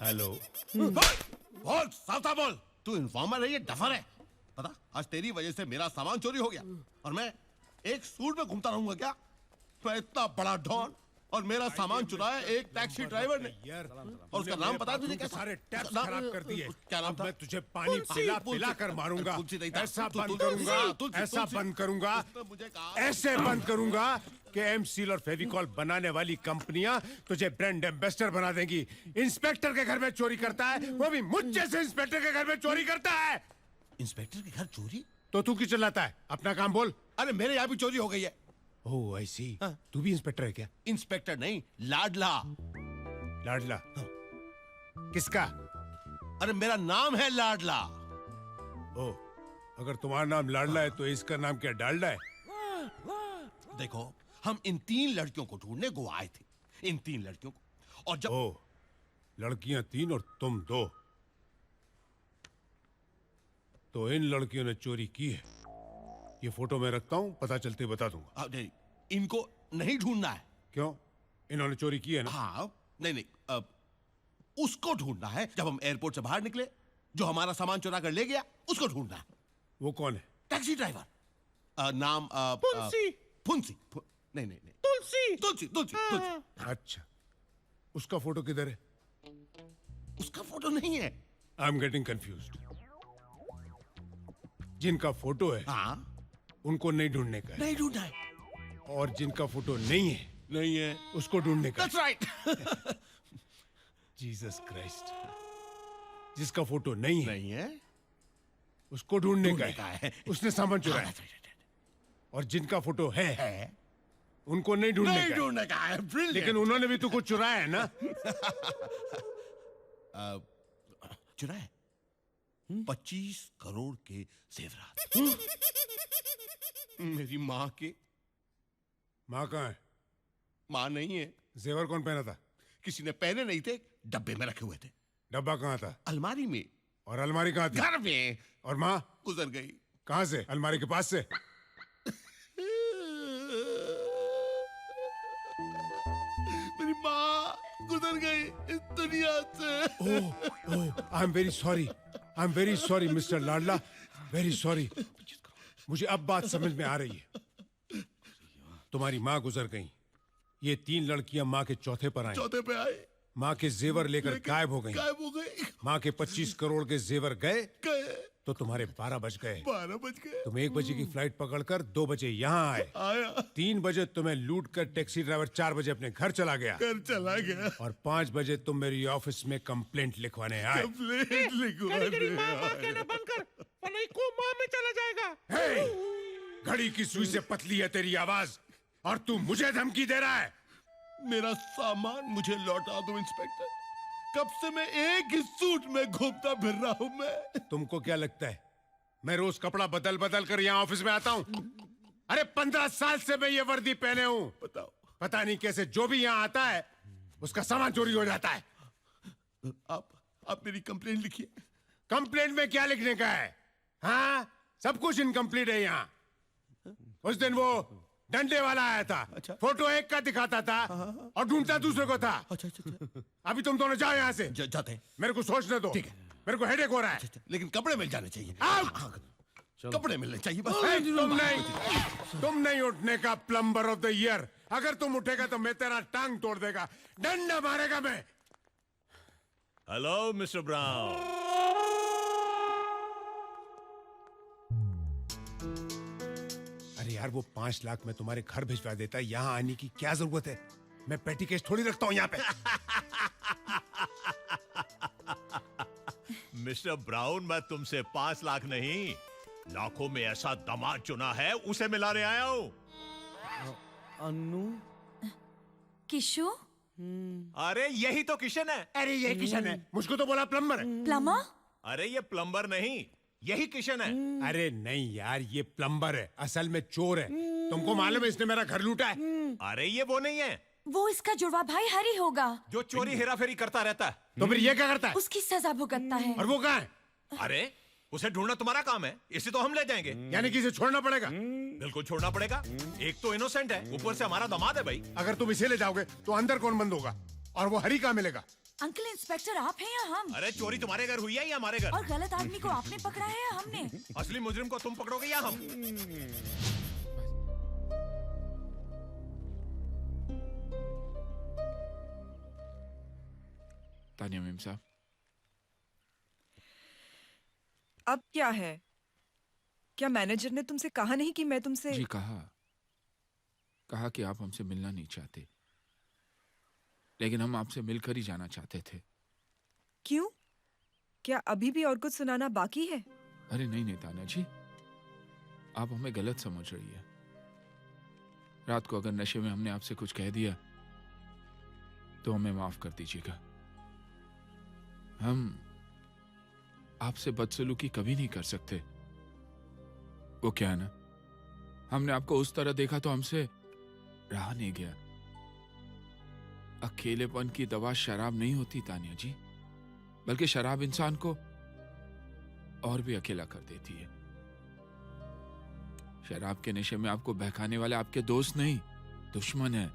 Hello. बोल, सावधान बोल। तू इन्फॉर्मर है, ये डफर है। पता, आज तेरी वजह से मेरा सामान चोरी हो गया और मैं एक सूट में घूमता रहूंगा क्या? मैं इतना बड़ा डॉन और मेरा सामान चुराया एक टैक्सी ड्राइवर ने। यार, और उसका नाम पता है तुझे? क्या सारे टैप्स खराब कर दिए। क्या नाम था? मैं तुझे पानी पिला कर मारूंगा। ऐसा बंद करूंगा, ऐसे बंद करूंगा कि एमसील और फेविकॉल बनाने वाली कंपनियां तुझे ब्रांड एम्बेसडर बना देंगी। इंस्पेक्टर के घर में चोरी करता है, वो भी मुझ जैसे इंस्पेक्टर के घर में चोरी करता है। इंस्पेक्टर के घर चोरी? तो तू क्यों चिल्लाता है? अपना काम बोल। अरे मेरे यहाँ भी चोरी हो गई है। ओह आई सी। तू भी इंस्पेक्टर है क्या? इंस्पेक्टर नहीं, लाडला। लाडला? किसका? अरे मेरा नाम है लाडला। ओह, अगर तुम्हारा नाम लाडला है तो इसका नाम क्या डालडा है? देखो, हम इन 3 लड़कियों को ढूंढने गोवा आए थे। इन 3 लड़कियों को। और जब ओह, लड़कियां 3 और तुम 2, तो इन लड़कियों ने चोरी की है। ये फोटो मैं रखता हूं, पता चलते बता दूंगा। नहीं, इनको नहीं ढूंढना है। क्यों? इन्होंने चोरी की है ना? हाँ, नहीं नहीं, उसको ढूंढना है। जब हम एयरपोर्ट से बाहर निकले, जो हमारा सामान चुरा कर ले गया, उसको ढूंढना है। वो कौन है? Taxi driver. नाम फुंसी। फुंसी। नहीं नहीं नहीं, तुलसी। तुलसी तुलसी तुलसी। अच्छा, उसका फोटो किधर है? उसका फोटो नहीं है। I am getting confused. जिनका फोटो है, हाँ, उनको नहीं ढूंढने का है, नहीं ढूंढा है। और जिनका फोटो नहीं है, नहीं है, उसको ढूंढने का दैट्स राइट। Jesus Christ. जिसका फोटो नहीं है, नहीं है, उसको ढूंढने ढूंढने का का है। है। उसने सामान चुराया। और जिनका फोटो है, उनको नहीं ढूंढने नहीं का है। ढूंढने का है। Brilliant. लेकिन उन्होंने भी तो कुछ चुराया है ना? चुराया 25 करोड़ के जेवरात। मेरी माँ के। माँ कहाँ है? माँ नहीं है। जेवर कौन पहना था? किसी ने पहने नहीं थे, डब्बे में रखे हुए थे। डब्बा कहाँ था? अलमारी में। और अलमारी कहाँ थी? घर में। और माँ गुजर गई। कहाँ से? अलमारी के पास से? मेरी माँ गुजर गई इस दुनिया से। Oh, I am very sorry. I am very sorry mister Ladla, very sorry. मुझे अब बात समझ में आ रही है। तुम्हारी माँ गुजर गई, ये 3 लड़कियां माँ के चौथे पर आई। चौथे पे आए, माँ के जेवर लेकर गायब हो गई। गायब हो गई। माँ के 25 करोड़ के जेवर गए गए तो तुम्हारे 12 बज गए। 12 बज गए। तुम 1 बजे की फ्लाइट पकड़कर 2 बजे यहाँ आए। आया, 3 बजे तुम्हें लूट कर टैक्सी ड्राइवर 4 बजे अपने घर चला गया। घर चला गया। और 5 बजे तुम मेरी ऑफिस में कंप्लेंट लिखवाने आए। कंप्लेंट लिखवाने कोमा में चला जाएगा। हे! घड़ी की सुई से पतली है तेरी आवाज, और तू मुझे धमकी दे रहा है। मेरा सामान मुझे लौटा दो इंस्पेक्टर। कब से मैं एक ही सूट में घूमता फिर रहा हूं मैं। तुमको क्या लगता है मैं रोज कपड़ा बदल बदल कर यहाँ ऑफिस में आता हूँ? अरे 15 साल से मैं ये वर्दी पहने हूँ। बताओ, पता नहीं कैसे जो भी यहाँ आता है उसका सामान चोरी हो जाता है। आप मेरी कंप्लेंट लिखिए। कंप्लेंट में क्या लिखने का है? हाँ, सब कुछ इनकम्प्लीट है यहाँ। उस दिन वो डंडे वाला आया था। अच्छा। फोटो एक का दिखाता था और ढूंढता दूसरे को था। अच्छा अच्छा अच्छा। अभी तुम दोनों जाओ यहाँ से। जाते हैं। मेरे को सोचने दो। ठीक है। मेरे को हेडेक हो रहा है। लेकिन कपड़े मिल जाने चाहिए। कपड़े मिलने चाहिए बस। तुम नहीं उठने का प्लम्बर ऑफ द ईयर। अगर तुम उठेगा तो मैं तेरा टांग तोड़ देगा, डंडा मारेगा मैं। Hello mister brown. अरे यार, वो 5 लाख मैं तुम्हारे घर भिजवा देता, यहाँ आने की क्या जरूरत है? मैं पेटी केस थोड़ी रखता हूँ यहाँ पे। मिस्टर ब्राउन, मैं तुमसे 5 लाख नहीं, लाखों में ऐसा दामाद चुना है, उसे मिलाने आया हूँ। अन्नू, किशु, अरे यही तो किशन है। अरे ये किशन है, मुझको तो बोला प्लम्बर है। प्लम्बर? अरे ये प्लम्बर नहीं, यही किशन है। अरे नहीं यार, ये प्लम्बर है, असल में चोर है। तुमको मालूम है इसने मेरा घर लूटा है। अरे ये वो नहीं है वो इसका जुड़वा भाई हरी होगा, जो चोरी हेराफेरी करता रहता है। तो फिर ये क्या करता है? उसकी सजा भुगतता है। और वो कहाँ है? अरे उसे ढूंढना तुम्हारा काम है, इसे तो हम ले जाएंगे। यानी कि इसे छोड़ना पड़ेगा? बिल्कुल छोड़ना पड़ेगा। एक तो इनोसेंट है, ऊपर से हमारा दामाद है भाई। अगर तुम इसे ले जाओगे तो अंदर कौन बंद होगा? और वो हरी कहाँ मिलेगा? अंकल इंस्पेक्टर, आप हैं या हम? अरे चोरी तुम्हारे घर हुई है या हमारे घर? और गलत आदमी को आपने पकड़ा है या हमने? असली मुजरिम को तुम पकड़ोगे या हम? तानिया मेम साहब, अब क्या है? क्या मैनेजर ने तुमसे कहा नहीं कि मैं तुमसे? जी कहा कि आप हमसे मिलना नहीं चाहते, लेकिन हम आपसे मिलकर ही जाना चाहते थे। क्यों? क्या अभी भी और कुछ सुनाना बाकी है? अरे नहीं तानिया जी, आप हमें गलत समझ रही है। रात को अगर नशे में हमने आपसे कुछ कह दिया तो हमें माफ कर दीजिएगा। हम आपसे बदसलूकी कभी नहीं कर सकते। वो क्या है ना, हमने आपको उस तरह देखा तो हमसे रहा नहीं गया। अकेलेपन की दवा शराब नहीं होती तानिया जी, बल्कि शराब इंसान को और भी अकेला कर देती है। शराब के नशे में आपको बहकाने वाले आपके दोस्त नहीं, दुश्मन है।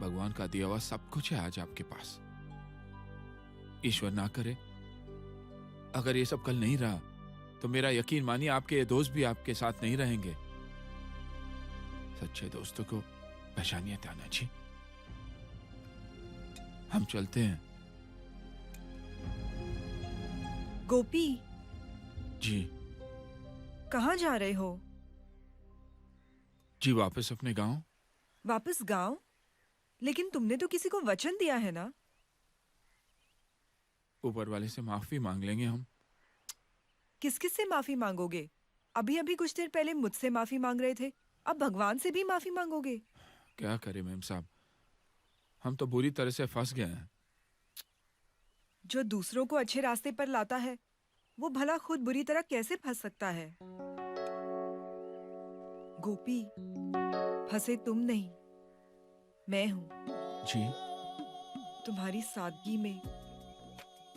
भगवान का दिया हुआ सब कुछ है आज आपके पास। ईश्वर ना करे अगर ये सब कल नहीं रहा तो मेरा यकीन मानिए आपके ये दोस्त भी आपके साथ नहीं रहेंगे। सच्चे दोस्तों को पहचानिए ताना जी। हम चलते हैं। गोपी, जी कहाँ जा रहे हो? जी वापस अपने गांव। वापस गांव? लेकिन तुमने तो किसी को वचन दिया है ना? ऊपर वाले से माफी मांग लेंगे हम। किस किस से माफी मांगोगे? अभी अभी कुछ देर पहले मुझसे माफी मांग रहे थे, अब भगवान से भी माफी मांगोगे? क्या करें मेम साहब, हम तो बुरी तरह से फंस गए हैं। जो दूसरों को अच्छे रास्ते पर लाता है वो भला खुद बुरी तरह कैसे फंस सकता है? गोपी, फंसे तुम नहीं, मैं हूं। जी तुम्हारी सादगी में,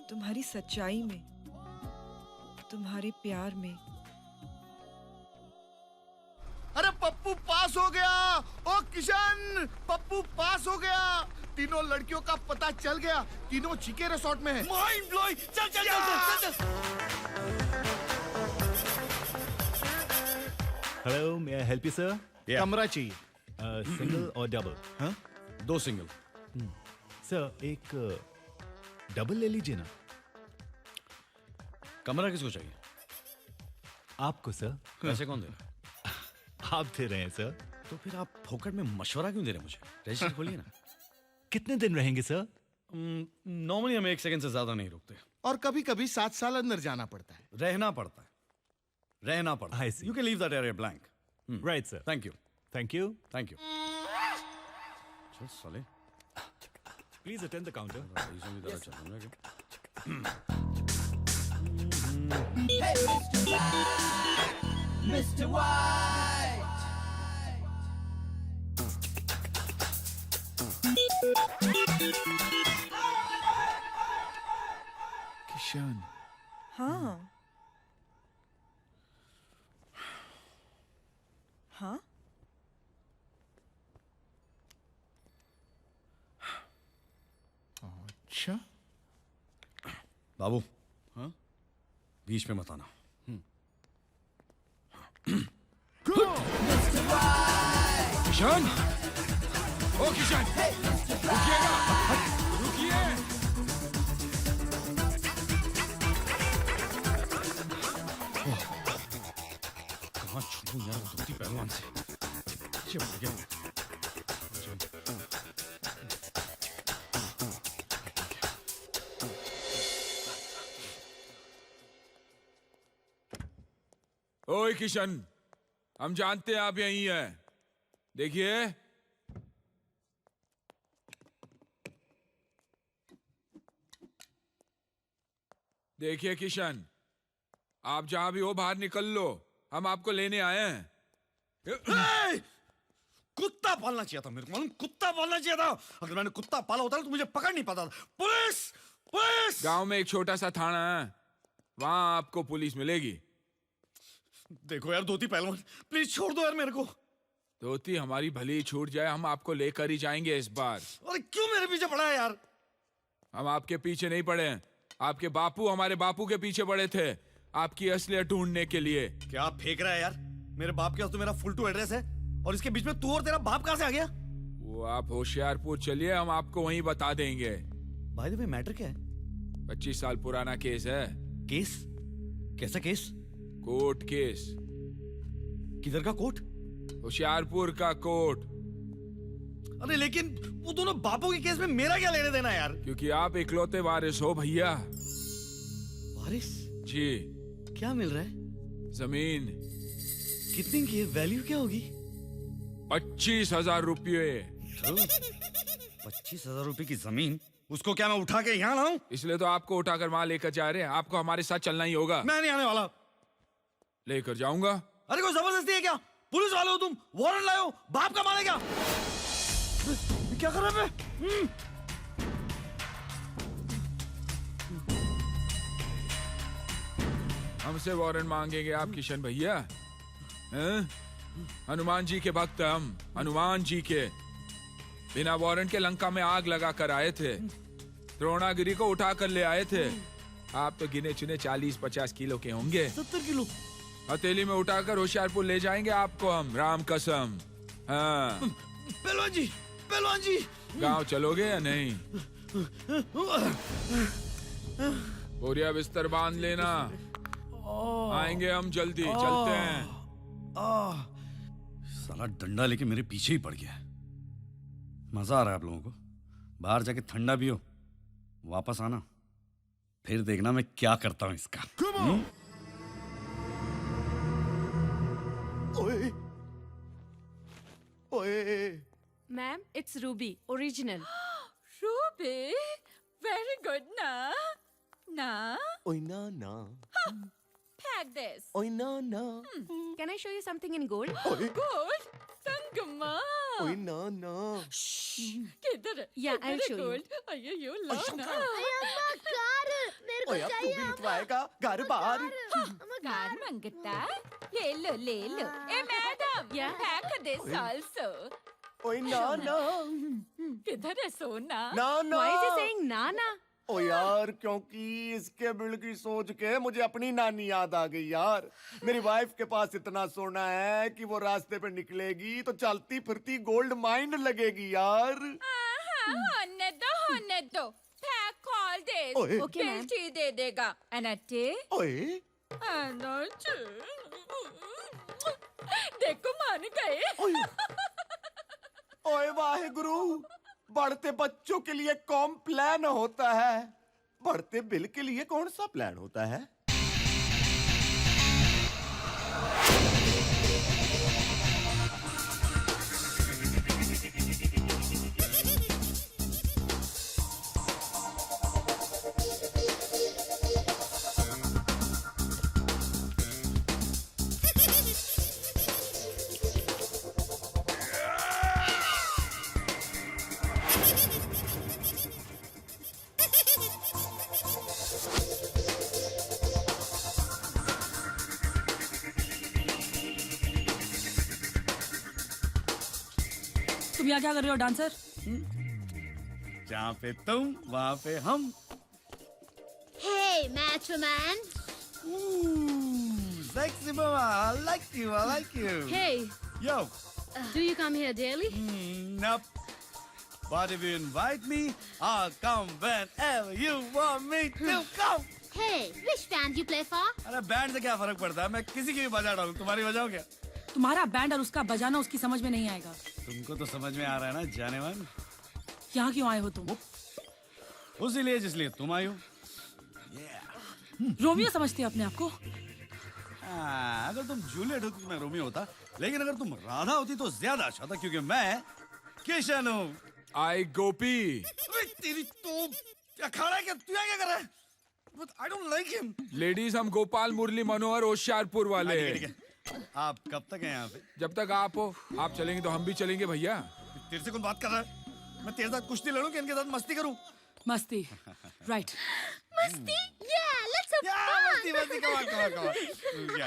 तुम्हारी सच्चाई में, तुम्हारे प्यार में। अरे पप्पू पास हो गया। ओ किशन, पप्पू पास हो गया। तीनों लड़कियों का पता चल गया, तीनों चिके रिसोर्ट में है। Mind blowing. चल चल चल चल। Hello, may I help you sir? कमरा चाहिए। सिंगल और डबल? हाँ, 2 सिंगल। सर एक डबल ले लीजिए ना। कमरा किसको चाहिए? आपको सर। पैसे कौन दे रहा है? आप दे रहे हैं सर। तो फिर आप फोकट में मशवरा क्यों दे रहे हैं मुझे? रजिस्टर खोलिए ना। कितने दिन रहेंगे सर? नॉर्मली हम 1 सेकंड से ज्यादा नहीं रुकते। और कभी कभी 7 साल अंदर जाना पड़ता है। रहना पड़ता है, रहना पड़ता है। You can leave that area blank. Right sir. Thank you. Thank you. Thank you. चल साले, please attend the counter. Mr. White. Kishan. हाँ हाँ, अच्छा बाबू, हाँ, बीच में मत आना। किशन, ओ किशन, रुकिएगा, रुकिए। कहाँ छूटूं यार धोती पहलवान से? पीछे पड़ गया। ओए किशन, हम जानते हैं आप यहीं हैं। देखिए, देखिए किशन, आप जहां भी हो बाहर निकल लो, हम आपको लेने आए हैं। कुत्ता पालना चाहिए था मेरे को, मालूम? कुत्ता पालना चाहिए था। अगर मैंने कुत्ता पाला होता तो मुझे पकड़ नहीं पाता था। Police, police! गांव में एक छोटा सा थाना है, वहां आपको पुलिस मिलेगी। देखो यार धोती पहलवान, प्लीज छोड़ दो यार मेरे को। धोती हमारी भली छूट जाए, हम आपको लेकर ही जाएंगे इस बार। अरे क्यों मेरे पीछे पड़ा है यार? हम आपके पीछे नहीं पड़े हैं, आपके बापू हमारे बापू के पीछे पड़े थे, आपकी असलियत ढूंढने के लिए। क्या फेंक रहा है यार? मेरे बाप के पास तो मेरा फुल टू एड्रेस है, और इसके बीच में तू और तेरा बाप कहां से आ गया? वो आप होशियारपुर चलिए, हम आपको वहीं बता देंगे। भाई द वे मैटर क्या है? 25 साल पुराना केस है। केस? कैसा केस? Court case. किधर का कोर्ट? होशियारपुर का कोर्ट। अरे लेकिन वो दोनों बापों के केस में मेरा क्या लेने देना यार? क्योंकि आप इकलौते वारिस हो भैया। वारिस? जी। क्या मिल रहा है? जमीन। कितनी की है? वैल्यू क्या होगी? 25,000 रुपये। 25,000 रुपए की जमीन? उसको क्या मैं उठा के यहाँ लाऊं? इसलिए तो आपको उठाकर वहां लेकर जा रहे हैं, आपको हमारे साथ चलना ही होगा। मैं नहीं आने वाला। लेकर जाऊंगा। अरे कोई जबरदस्ती है क्या? पुलिस वाले हो तुम, वारंट लाए हो, बाप का माल है क्या? क्या कर रहे हैं? हमसे वारंट मांगेंगे आप किशन भैया? हैं? हनुमान जी के भक्त हम, हनुमान जी के। बिना वारंट के लंका में आग लगा कर आए थे, द्रोणागिरी को उठा कर ले आए थे। आप तो गिने चुने 40-50 किलो के होंगे। 70 किलो हथेली में उठाकर होशियारपुर ले जाएंगे आपको हम, राम कसम। हाँ, पहलवान जी गांव चलोगे या नहीं? बोरिया बिस्तर बांध लेना, आएंगे हम जल्दी। चलते हैं। साला डंडा लेके मेरे पीछे ही पड़ गया। मजा आ रहा है आप लोगों को? बाहर जाके ठंडा पियो, वापस आना, फिर देखना मैं क्या करता हूं इसका। ओए ओए Ma'am, it's Ruby, original. Ruby, very good ना? ना? ओए ना ना Take this. ओए ना ना Can I show you something in gold? Gold? Sangma. ओए ना ना किधर? Yeah, I'll show you. अయ్యయ్యో लो ना. ओए अब तू भी निकलवाएगा घर बाहर। कार मंगता? ले लो. ए madam, Yeah. take this also. ओए ना ना किधर है सोना? ना ना Why is he saying Nana? ओ यार, क्योंकि इसके बिल की सोच के मुझे अपनी नानी याद आ गई यार। मेरी वाइफ के पास इतना सोना है कि वो रास्ते पे निकलेगी तो चलती फिरती गोल्ड माइन लगेगी यार। होने दो. Pack all this. ओए। Okay, ma'am. बिल्टी दे देगा. अनट्टे? ओए अनट्टे. देखो मान गए. ओए वाहे गुरु, बढ़ते बच्चों के लिए कौन प्लान होता है, बढ़ते बिल के लिए कौन सा प्लान होता है? तुम यहाँ क्या कर रहे हो डांसर? जहाँ पे तुम वहाँ पे हम। Hey, macho man. Sexy mama, I like you, I like you. Hey, Yo, do you come here daily? nope. But if you invite me, I'll come whenever you want me to come. Hey, which band you play for? अरे band से क्या फर्क पड़ता है? मैं किसी की भी बजा डालूं, तुम्हारी बजाओ क्या? तुम्हारा बैंड और उसका बजाना उसकी समझ में नहीं आएगा। तुमको तो समझ में आ रहा है ना जाने मन? यहाँ क्यों आए हो तुम? उसी लिए जिसलिए तुम आई हो। रोमियो समझते हो अपने आप को? अगर तुम जूलियट होती तो मैं रोमियो होता, लेकिन अगर तुम राधा होती तो ज्यादा अच्छा था, क्योंकि मैं किशन हूँ। आई गोपी। तेरी तो क्या खड़ा है क्या? तू यहाँ क्या कर रहा है? But I don't like him. Ladies, हम गोपाल मुरली मनोहर होशियारपुर वाले। ठीक है। आप कब तक हैं यहाँ पे? जब तक आप हो। आप चलेंगे तो हम भी चलेंगे भैया। तेरे से कौन बात कर रहा है? मैं तेरे साथ कुश्ती लड़ूं कि इनके साथ मस्ती करूं? मस्ती, right? Masti? Yeah, let's have मस्ती मस्ती, come on, come on, come on.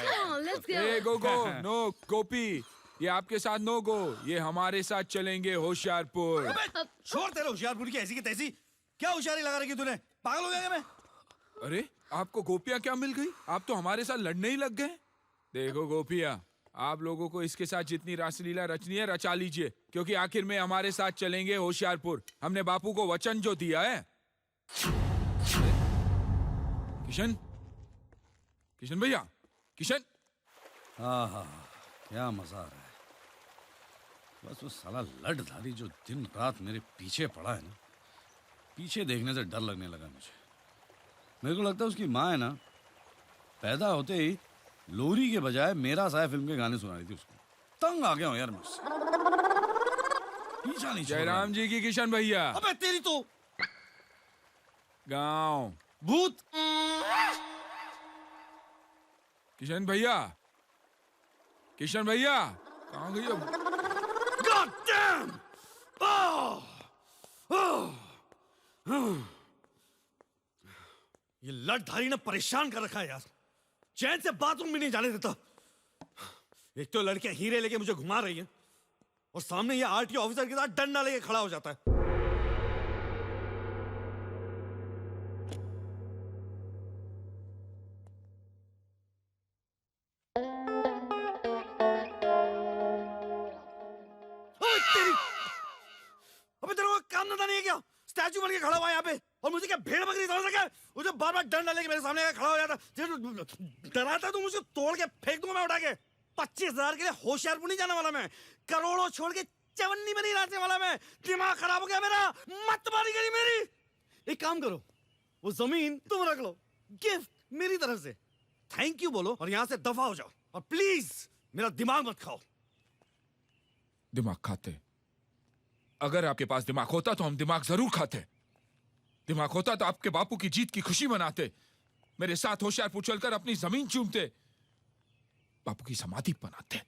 Come on, let's go. ए गो नो गोपी, ये आपके साथ नो गो, ये हमारे साथ चलेंगे होशियारपुर। छोड़ तेरे होशियारपुर की ऐसी की तैसी। क्या होशियारी लगा रखी तूने? पागल हो गया क्या मैं? अरे आपको गोपियाँ क्या मिल गई? आप तो हमारे साथ लड़ने ही लग गए। देखो गोपिया, आप लोगों को इसके साथ जितनी रासलीला रचनी है रचा लीजिए, क्योंकि आखिर में हमारे साथ चलेंगे होशियारपुर। हमने बापू को वचन जो दिया है। किशन भैया, किशन। हाँ, क्या मजा आ रहा है। बस वो साला लठधारी जो दिन रात मेरे पीछे पड़ा है ना, पीछे देखने से डर लगने लगा मुझे। मेरे को लगता है उसकी माँ है ना, पैदा होते ही लोरी के बजाय मेरा साया फिल्म के गाने सुना रही थी उसको। तंग आ गया हूँ यार मुझसे। पीछा नहीं छोड़ रहा। जयराम जी की किशन भैया। अबे तेरी तो गांव भूत। किशन भैया, किशन भैया कहाँ गई अब? God damn! ये लठधारी ने परेशान कर रखा है यार। चैन से बाथरूम भी नहीं जाने देता। एक तो लड़कियां हीरे लेके मुझे घुमा रही हैं, और सामने ये आरटीओ ऑफिसर के साथ डंडा लेके खड़ा हो जाता है। ओए तेरी! अबे तेरे को काम धंधा नहीं है क्या? स्टैचू बन के खड़ा हुआ है यहाँ पे और मुझे क्या भेड़ बकरी समझ रखा है? मुझे बार बार डंडा लेके मेरे सामने खड़ा हो जाता। डराता तो मुझे तोड़ के फेंक दूंगा मैं उठा के। 25,000 के लिए होशियारपुर नहीं जाने वाला मैं। करोड़ों छोड़ के चवन्नी में नहीं नाचने वाला मैं। दिमाग खराब हो गया मेरा। मत मारी गई मेरी। एक काम करो, वो जमीन तुम रख लो, गिफ्ट मेरी तरफ से। थैंक यू बोलो और यहाँ से दफा हो जाओ और प्लीज मेरा दिमाग मत खाओ। दिमाग खाते? अगर आपके पास दिमाग होता तो हम दिमाग जरूर खाते। दिमाग होता तो आपके बापू की जीत की खुशी मनाते, मेरे साथ होशियारपुर चलकर अपनी जमीन चूमते, बापू की समाधि बनाते।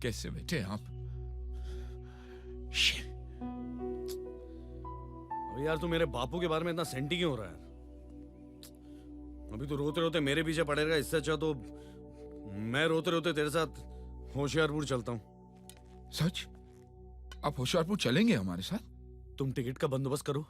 कैसे बैठे आप? अबे यार तू मेरे बापू के बारे में इतना सेंटी क्यों हो रहा है? अभी तो रोते रोते मेरे पीछे पड़ेगा, इससे अच्छा तो मैं रोते रोते तेरे साथ होशियारपुर चलता हूँ। सच? आप होशियारपुर चलेंगे हमारे साथ? तुम टिकट का बंदोबस्त करो,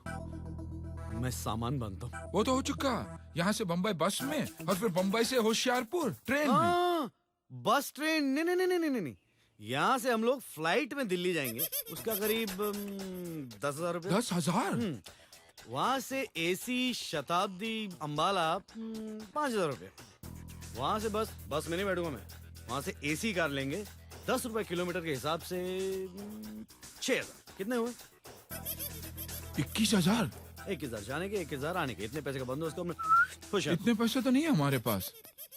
मैं सामान बांधता हूँ। वो तो हो चुका, यहाँ से बम्बई बस में और फिर बम्बई से होशियारपुर ट्रेन में। बस ट्रेन नहीं नहीं नहीं नहीं नहीं, यहाँ से हम लोग फ्लाइट में दिल्ली जाएंगे, उसका करीब 10,000 रुपये। 10,000? वहाँ से एसी शताब्दी अंबाला 5,000 रुपये। वहाँ से बस में नहीं बैठूंगा मैं, वहाँ से एसी कार लेंगे, 10 रुपए किलोमीटर के हिसाब से 6,000। कितने हुए? 21,000। 21,000 जाने के, 21,000 आने के। इतने पैसे का बंदोबस्त हमने खुश है। इतने पैसे तो नहीं है हमारे पास।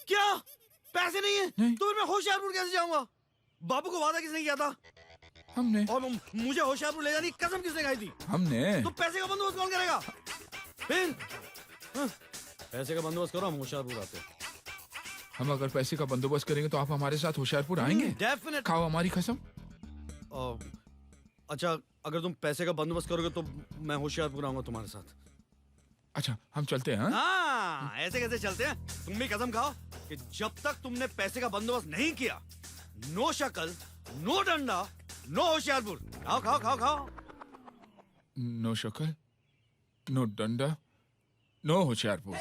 क्या पैसे नहीं है? नहीं। तो फिर मैं होशियारपुर कैसे जाऊंगा? बापू को वादा किसने किया था? हमने। और मुझे होशियारपुर ले जाने की कसम किसने खाई थी? हमने। तो पैसे का बंदोबस्त कौन करेगा? फिर पैसे का बंदोबस्त करो, हम होशियारपुर आते हैं। हम अगर पैसे का बंदोबस्त करेंगे तो आप हमारे साथ होशियारपुर आएंगे? डेफिनेट। खाओ हमारी कसम। अच्छा अगर तुम पैसे का बंदोबस्त करोगे तो मैं होशियारपुर आऊंगा तुम्हारे साथ। अच्छा हम चलते हैं? हाँ ऐसे कैसे चलते हैं? तुम भी कसम खाओ कि जब तक तुमने पैसे का बंदोबस्त नहीं किया, नो शक्ल, नो डंडा, नो होशियारपुर। खाओ खाओ खाओ खाओ। नो शक्ल, नो डंडा, नो होशियारपुर।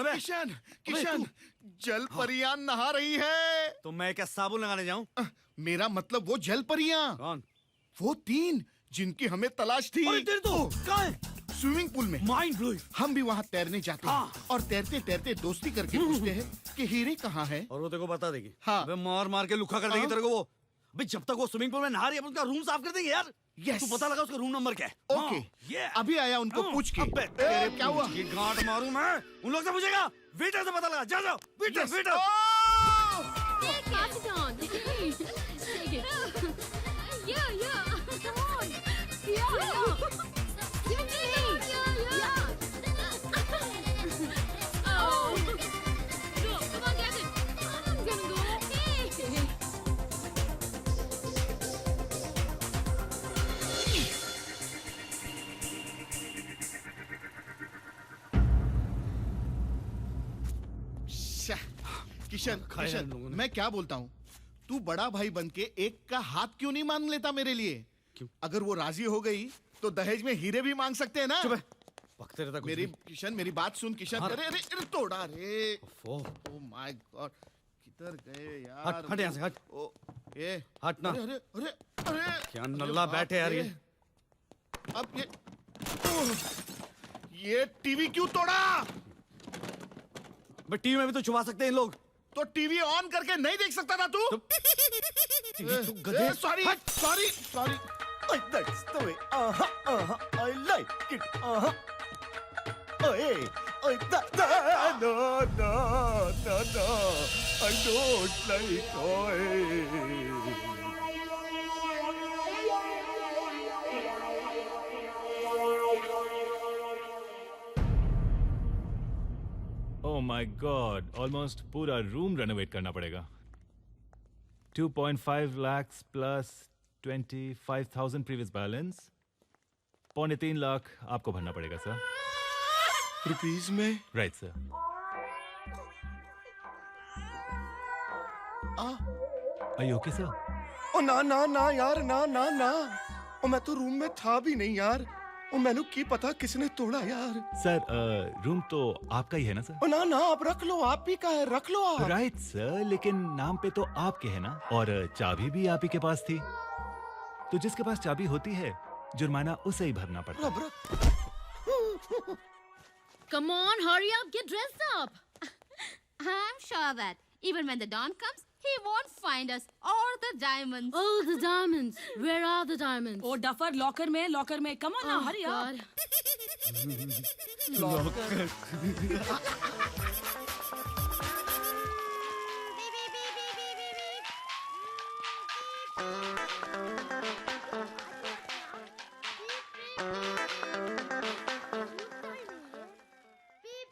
किशन, किशन, जल परियां नहा रही है। तो मैं क्या साबुन लगाने जाऊं? मेरा मतलब वो जल परियां। कौन? वो 3 जिनकी हमें तलाश थी। अरे तेरे तो कहाँ है? स्विमिंग पूल में। Mind blowing. हम भी वहाँ तैरने जाते हैं और तैरते तैरते दोस्ती करके पूछते हैं कि हीरे कहाँ है। और वो तेरे को बता देगी। हाँ। अबे मार मार के लुखा कर देगी तेरे को वो। अबे जब तक वो स्विमिंग पूल में नहा रही है उसका रूम साफ कर देंगे यार। Yes. तू पता लगा उसका रूम नंबर क्या है? ओके अभी आया उनको पूछ के। तेरे क्या हुआ? ये गांठ मारूं मैं, उन लोग से पूछेगा। वेटर से पता लगा। जा जाओ waiter waiter. Pass it on. Take it. Yeah. Come on. Yeah. Give it to me. Yeah. Oh. Go. Come on, get it. I'm gonna go. Hey. Kishan, Kishan, मैं क्या बोलता हूँ, तू बड़ा भाई बन के एक का हाथ क्यों नहीं मांग लेता मेरे लिए? क्यों? अगर वो राजी हो गई तो दहेज में हीरे भी मांग सकते हैं ना? पकते रहता कुछ मेरी भी। किशन मेरी बात सुन किशन। हाँ। अरे अरे अरे तोड़ा रे। ओह माय गॉड, किधर गए यार? हट हट यहाँ से हट। ओ ये हट ना। अरे अरे अरे अरे क्या नल्ला बैठे यार ये। अब ये टीवी क्यों तोड़ा? बट टीवी में भी तो छुपा सकते हैं इन लोग। तो टीवी ऑन करके नहीं देख सकता था तू? गधे। Sorry sorry sorry. That's the way. I like it. Hey, no. I don't like. Oh my God! Almost पूरा रूम रेनोवेट करना पड़ेगा. 2.5 lakhs plus 25,000 previous balance. 2.5 lakh आपको भरना पड़ेगा सर. रुपीज में? Right sir. Are you okay, sir? ओ ना ना ना यार, ना ना ना, ओ मैं तो रूम में था भी नहीं यार, ओ मैनू की पता किसने तोड़ा यार। सर रूम तो आपका ही है ना सर? ओ ना ना, आप रख लो, आप ही का है, रख लो आप। राइट सर, लेकिन नाम पे तो आपके है ना, और चाबी भी आप ही के पास थी, तो जिसके पास चाबी होती है जुर्माना उसे ही भरना पड़ता है। Come on, hurry up, get dressed up. I'm sure that even when the dawn comes, he won't find us or the diamonds. Oh, the diamonds. Where are the diamonds? Oh, duffer, locker में. Come on now, hurry up. Locker.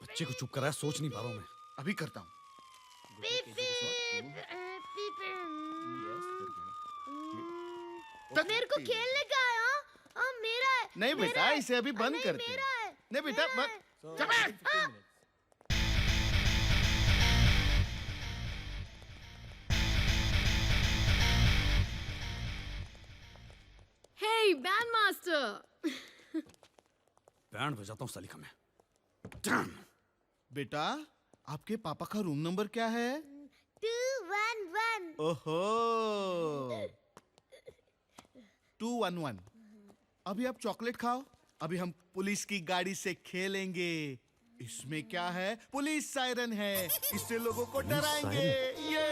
बच्चे को चुप कराया, सोच नहीं पा रहा हूँ मैं। अभी करता हूँ। मेरे को खेलने का है, हाँ मेरा है। नहीं बेटा, इसे अभी बंद करते हैं। नहीं बेटा, बंद। Hey, bandmaster. बैंड बजाता हूँ सलीका में। Damn. बेटा, आपके पापा का रूम नंबर क्या है? 211. ओहो, 211। अभी आप चॉकलेट खाओ, अभी हम पुलिस की गाड़ी से खेलेंगे। इसमें क्या है? पुलिस सायरन है, इससे लोगों को डराएंगे। ये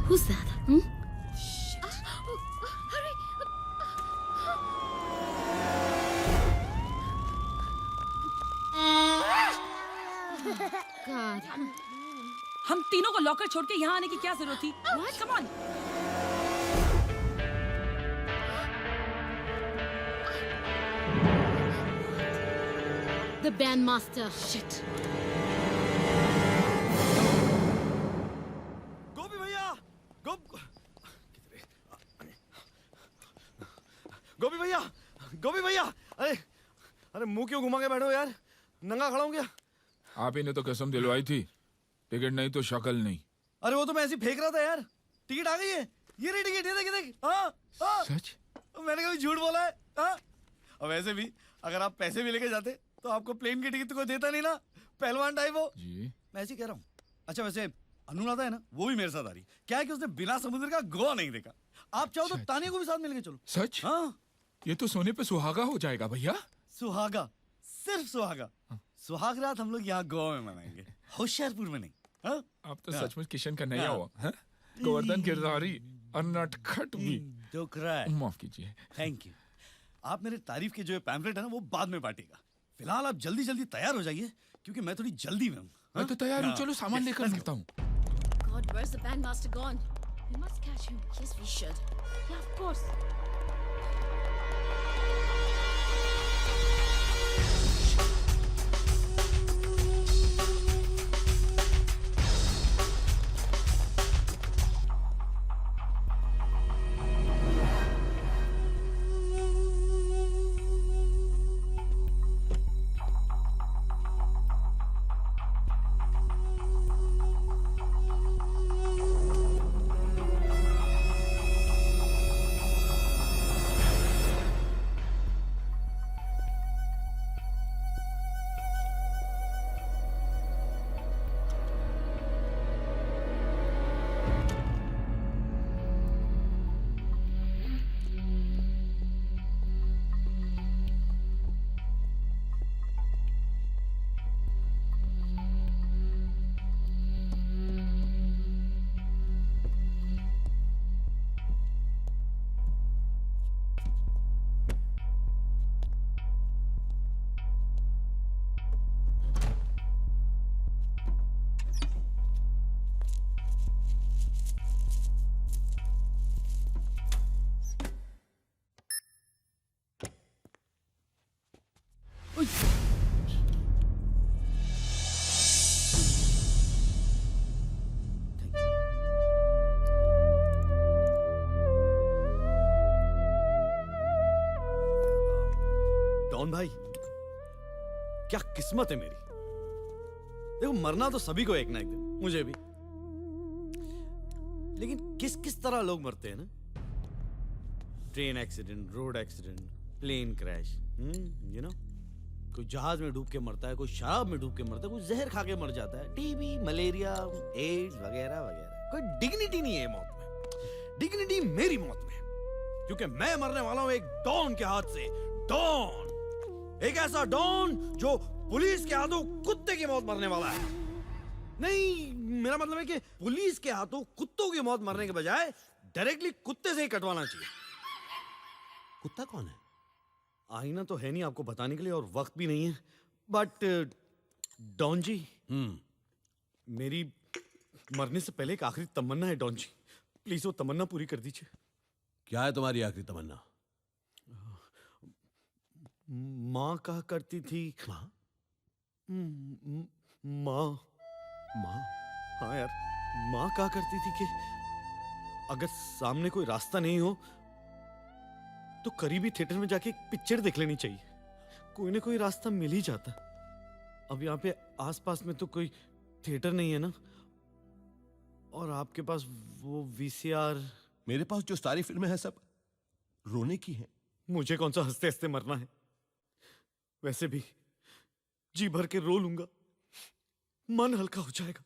Who's that? Hurry! God. हम तीनों को लॉकर छोड़ के यहाँ आने की क्या जरूरत थी? Come on. The bandmaster. Shit. गोपी भैया, गोपी भैया, अरे मुंह क्यों घुमा के बैठो यार, नंगा खड़ा हूँ क्या? आप ही ने तो कसम दिलवाई थी, टिकट नहीं तो शक्ल नहीं। अरे वो तो मैं ऐसे फेंक रहा था यार। टिकट आ गई है, ये रही टिकट, ये देख। हाँ, सच? मैंने कभी झूठ बोला है? हाँ, और वैसे भी अगर आप पैसे भी लेके जाते तो आपको प्लेन की टिकट तो कोई देता नहीं ना, पहलवान टाइप हो जी। मैं ऐसे कह रहा हूँ। अच्छा वैसे अनुराधा है ना, वो भी मेरे साथ आ रही। क्या है कि उसने बिना समुद्र का गोवा नहीं देखा। आप चाहो तो तानिया को भी साथ मिलके चलो। सच? हाँ, ये तो सोने पे सुहागा हो जाएगा भैया। सुहागा, सिर्फ सुहागा। सुहाग रात हम लोग यहाँ गोवा में मनाएंगे, होशियारपुर में नहीं। हाँ? आप तो सचमुच किशन का नया हुआ है। गोवर्धन गिरधारी और नटखट भी। दुख रहा है, माफ कीजिए। Thank you. आप मेरे तारीफ के जो पैम्फलेट है ना, वो बाद में बांटेगा। फिलहाल आप जल्दी जल्दी तैयार हो जाइए, क्योंकि मैं थोड़ी जल्दी में हूँ। मैं तो तैयार हूँ, चलो सामान लेकर निकलता हूँ। God, where's the bandmaster gone? We must catch him. Yes, we should. Yeah, of course. Don भाई, क्या किस्मत है मेरी। देखो मरना तो सभी को एक ना एक दिन, मुझे भी। लेकिन किस किस तरह लोग मरते हैं ना, train accident, road accident, plane crash, you know, कोई जहाज में डूब के मरता है, कोई शराब में डूब के मरता है, कोई जहर खा के मर जाता है, टीबी, मलेरिया, एड्स वगैरह वगैरह। कोई डिग्निटी नहीं है मौत में। डिग्निटी मेरी मौत में है, क्योंकि मैं मरने वाला हूं एक डॉन के हाथ से। डॉन, एक ऐसा डॉन जो पुलिस के हाथों कुत्ते की मौत मरने वाला है। नहीं, मेरा मतलब है कि पुलिस के हाथों कुत्तों की मौत मरने के बजाय डायरेक्टली कुत्ते से ही कटवाना चाहिए। कुत्ता कौन है? आईना तो है नहीं आपको बताने के लिए, और वक्त भी नहीं है, बट डॉन जी, मेरी मरने से पहले एक आखिरी तमन्ना है डॉन जी, प्लीज वो तमन्ना पूरी कर दीजिए। क्या है तुम्हारी आखिरी तमन्ना? माँ कहा करती थी। माँ? माँ? माँ? हाँ यार, माँ कहा करती थी कि अगर सामने कोई रास्ता नहीं हो तो करीबी थिएटर में जाके एक पिक्चर देख लेनी चाहिए, कोई ना कोई रास्ता मिल ही जाता। अब यहाँ पे आसपास में तो कोई थिएटर नहीं है ना, और आपके पास वो वीसीआर? मेरे पास जो सारी फिल्में हैं सब रोने की हैं। मुझे कौन सा हंसते हंसते मरना है, वैसे भी जी भर के रो लूंगा, मन हल्का हो जाएगा,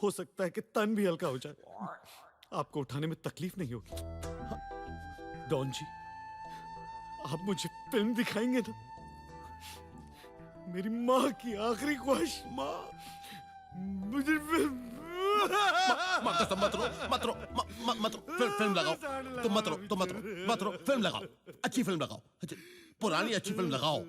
हो सकता है कि तन भी हल्का हो जाए, आपको उठाने में तकलीफ नहीं होगी। डॉन जी, आप मुझे फिल्म दिखाएंगे ना? मेरी माँ की आखिरी ख्वाहिश, माँ मुझे माँ कसम मत रो, मत रो, मत रो, फिल्म लगाओ, तुम मत रो, तुम मत रो, मत रो, फिल्म लगाओ, अच्छी फिल्म लगाओ, पुरानी अच्छी फिल्म लगाओ।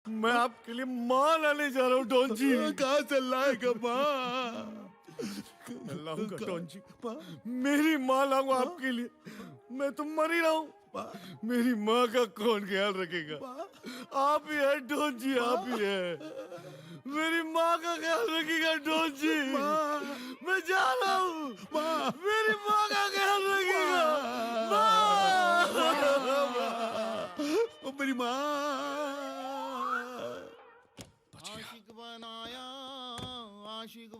मैं आपके लिए माँ लाने जा रहा हूँ डॉन जी। कहाँ से लाएगा माँ? लाऊंगा डॉन जी, मेरी माँ लाऊंगा आपके लिए। मैं तो मर ही रहा हूँ, मेरी माँ का कौन ख्याल रखेगा? आप ही है डॉन जी, आप ही है। मेरी माँ का ख्याल रखेगा डॉन जी। मैं जा रहा हूँ, मेरी माँ का ख्याल रखेगा। मेरी माँ।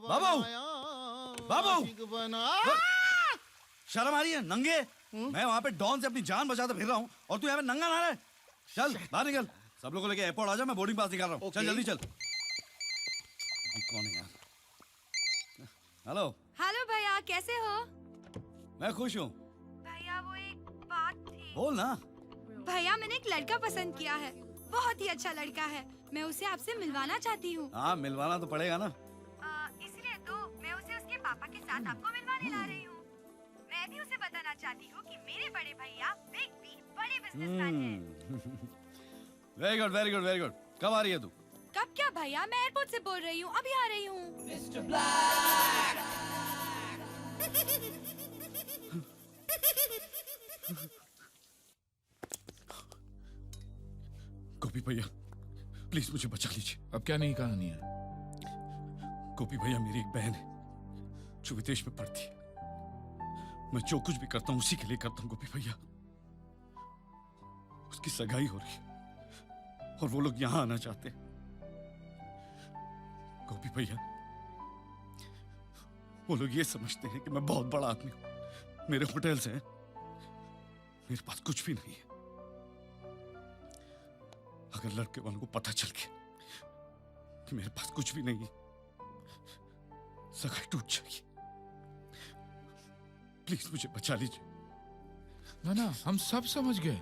बाबू, बाबू, शर्म आ रही है नंगे? मैं वहाँ पे डॉन से अपनी जान बचाते फिर रहा हूँ और तू यहाँ पे नंगा ना रहा है। चल बाहर निकल, सब लोगों को लेके एयरपोर्ट आ जा, मैं बोर्डिंग पास निकाल रहा हूँ। चल जल्दी चल। कौन है यार? हेलो। हेलो भैया, कैसे हो? मैं खुश हूँ। भैया वो एक बात थी। बोल ना। भैया मैंने एक लड़का पसंद किया है, बहुत ही अच्छा लड़का है, मैं उसे आपसे मिलवाना चाहती हूँ। हाँ मिलवाना तो पड़ेगा ना। इसलिए तो मैं उसे उसके पापा के साथ आपको मिलवाने ला रही हूँ। मैं भी उसे बताना चाहती हूँ कि मेरे बड़े भैया बिग बी बड़े बिजनेसमैन हैं। Very good, very good, very good. कब आ रही है तू? कब क्या भैया, मैं एयरपोर्ट से बोल रही हूँ, अभी आ रही हूँ। Mister black. गोपी भैया प्लीज मुझे बचा लीजिए। अब क्या नई कहानी है? गोपी भैया मेरी एक बहन है जो विदेश में पढ़ती है। मैं जो कुछ भी करता हूँ उसी के लिए करता हूँ गोपी भैया। उसकी सगाई हो रही है और वो लोग यहां आना चाहते हैं। गोपी भैया, वो लोग ये समझते हैं कि मैं बहुत बड़ा आदमी हूं, मेरे होटल्स हैं, मेरे पास कुछ भी नहीं है। अगर लड़के वालों को पता चल गया कि मेरे पास कुछ भी नहीं है, सगाई टूट जाएगी। प्लीज मुझे बचा लीजिए। ना हम सब समझ गए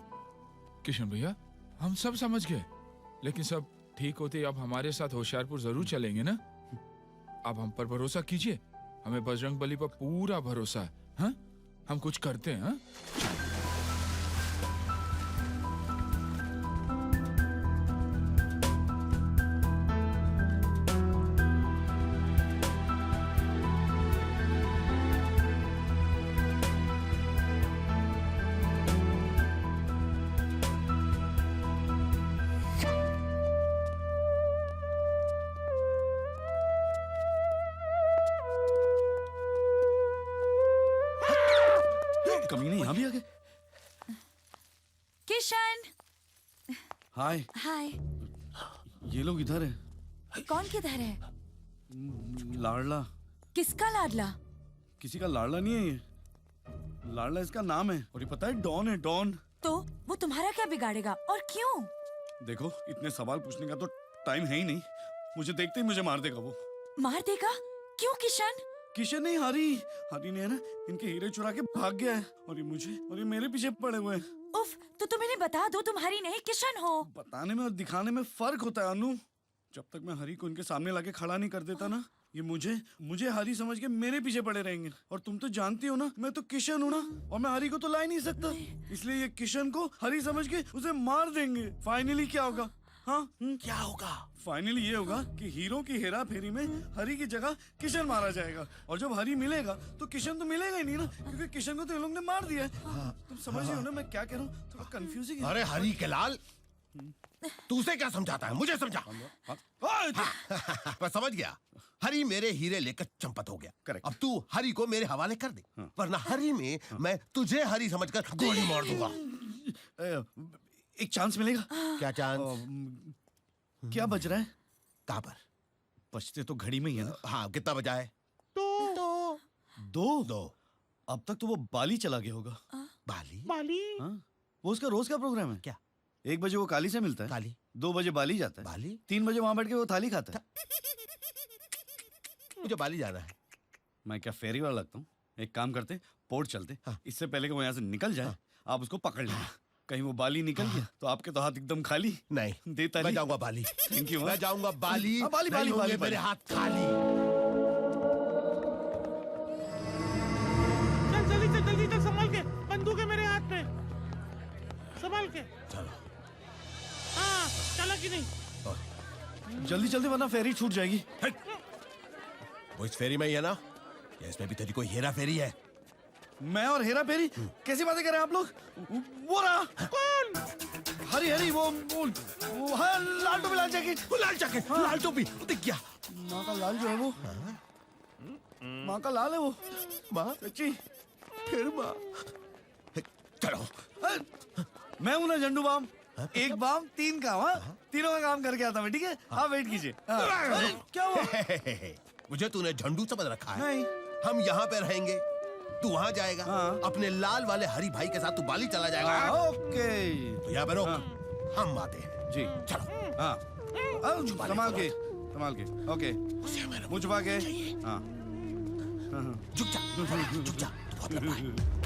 किशन भैया, हम सब समझ गए, लेकिन सब ठीक होते अब हमारे साथ होशियारपुर जरूर चलेंगे ना। अब हम पर भरोसा कीजिए, हमें बजरंग बली पर पूरा भरोसा है। हाँ? हम कुछ करते हैं। हाँ? कमीने यहाँ भी आ गए। किशन, हाय। हाय। ये लोग इधर है। कौन किधर है? लाडला। किसका लाडला? किसी का लाडला नहीं है ये, लाडला इसका नाम है। और ये पता है डॉन है, डॉन। तो वो तुम्हारा क्या बिगाड़ेगा और क्यों? देखो, इतने सवाल पूछने का तो टाइम है ही नहीं। मुझे देखते ही मुझे मार देगा वो। मार देगा? क्यों किशन? किशन नहीं, हरी। हरी ने है ना इनके हीरे चुरा के भाग गया है और ये मेरे पीछे पड़े हुए हैं। उफ, तो तुम इन्हें बता दो तुम हरी नहीं किशन हो। बताने में और दिखाने में फर्क होता है अनु। जब तक मैं हरी को इनके सामने लाके खड़ा नहीं कर देता ना, ये मुझे हरी समझ के मेरे पीछे पड़े रहेंगे। और तुम तो जानती हो ना, मैं तो किशन हूँ ना, और मैं हरी को तो ला ही नहीं सकता। इसलिए ये किशन को हरी समझ के उसे मार देंगे। फाइनली क्या होगा? हाँ, क्या होगा? फाइनली ये होगा कि हीरो की हेरा फेरी में हरी की जगह किशन मारा जाएगा। और जब हरी मिलेगा तो किशन तो मिलेगा ही नहीं ना, क्योंकि किशन को तो ये लोग ने मार दिया है। तुम समझ रहे हो ना मैं क्या कह रहा हूँ? थोड़ा कंफ्यूजिंग है। अरे हरी के लाल, तू उसे क्या समझाता है? मुझे समझा। मैं समझ गया। हरी मेरे हीरे लेकर चंपत हो गया। अब तू हरी को मेरे हवाले कर दे, वरना हरी में मैं तुझे हरी समझकर गोली मार दूंगा। एक चांस मिलेगा? क्या चांस? क्या बज रहा है? कहाँ पर? बजते तो घड़ी में ही है ना। हाँ, कितना बजा है? दो। अब तक तो वो बाली चला गया होगा। बाली? हाँ? वो उसका रोज का प्रोग्राम है। क्या? 1 बजे वो काली से मिलता है, काली। 2 बजे बाली जाता है, बाली? 3 बजे वहां बैठ के वो थाली खाता है। मुझे बाली जाना है। मैं क्या फेरी वाला लगता हूँ? एक काम करते, पोर्ट चलते। हाँ। इससे पहले कि वो यहाँ से निकल जाए, आप उसको पकड़ लेना। कहीं वो बाली निकल गया तो आपके तो हाथ एकदम खाली। नहीं, देता मैं जाऊंगा बाली। Thank you. मैं जाऊंगा बाली। बाली नहीं होंगे मेरे हाथ खाली। जल्दी चल, संभाल के। बंदूक है मेरे हाथ में, संभाल के। चलो। हाँ, चला कि नहीं? जल्दी वरना फेरी छूट जाएगी। वो इस फेरी में ही है ना? या इसमें भी तेरी कोई हेरा फेरी है? मैं और हेरा फेरी? कैसी बातें कर रहे हैं आप लोग? वो रहा। कौन? हरी वो हाँ, लाल टोपी लाल जैकेट। लाल जैकेट, लाल टोपी, दिख गया। माँ का लाल जो है वो, माँ का लाल है वो। माँ? सच्ची? फिर माँ? चलो। मैं हूं ना झंडू बाम। 1 बाम 3 काम। हाँ, तीनों का काम करके आता मैं। ठीक है, आप वेट कीजिए। क्या हुआ? मुझे तूने झंडू समझ रखा है? नहीं। हम यहाँ पे रहेंगे, तू वहाँ जाएगा। अपने लाल वाले हरी भाई के साथ तू बाली चला जाएगा। ओके, तो यहाँ पे रोक। हम आते हैं जी। चलो। हाँ, संभाल के। ओके, मुँह छुपा के। हाँ, झुक जा, झुक जा। बहुत लंबा है।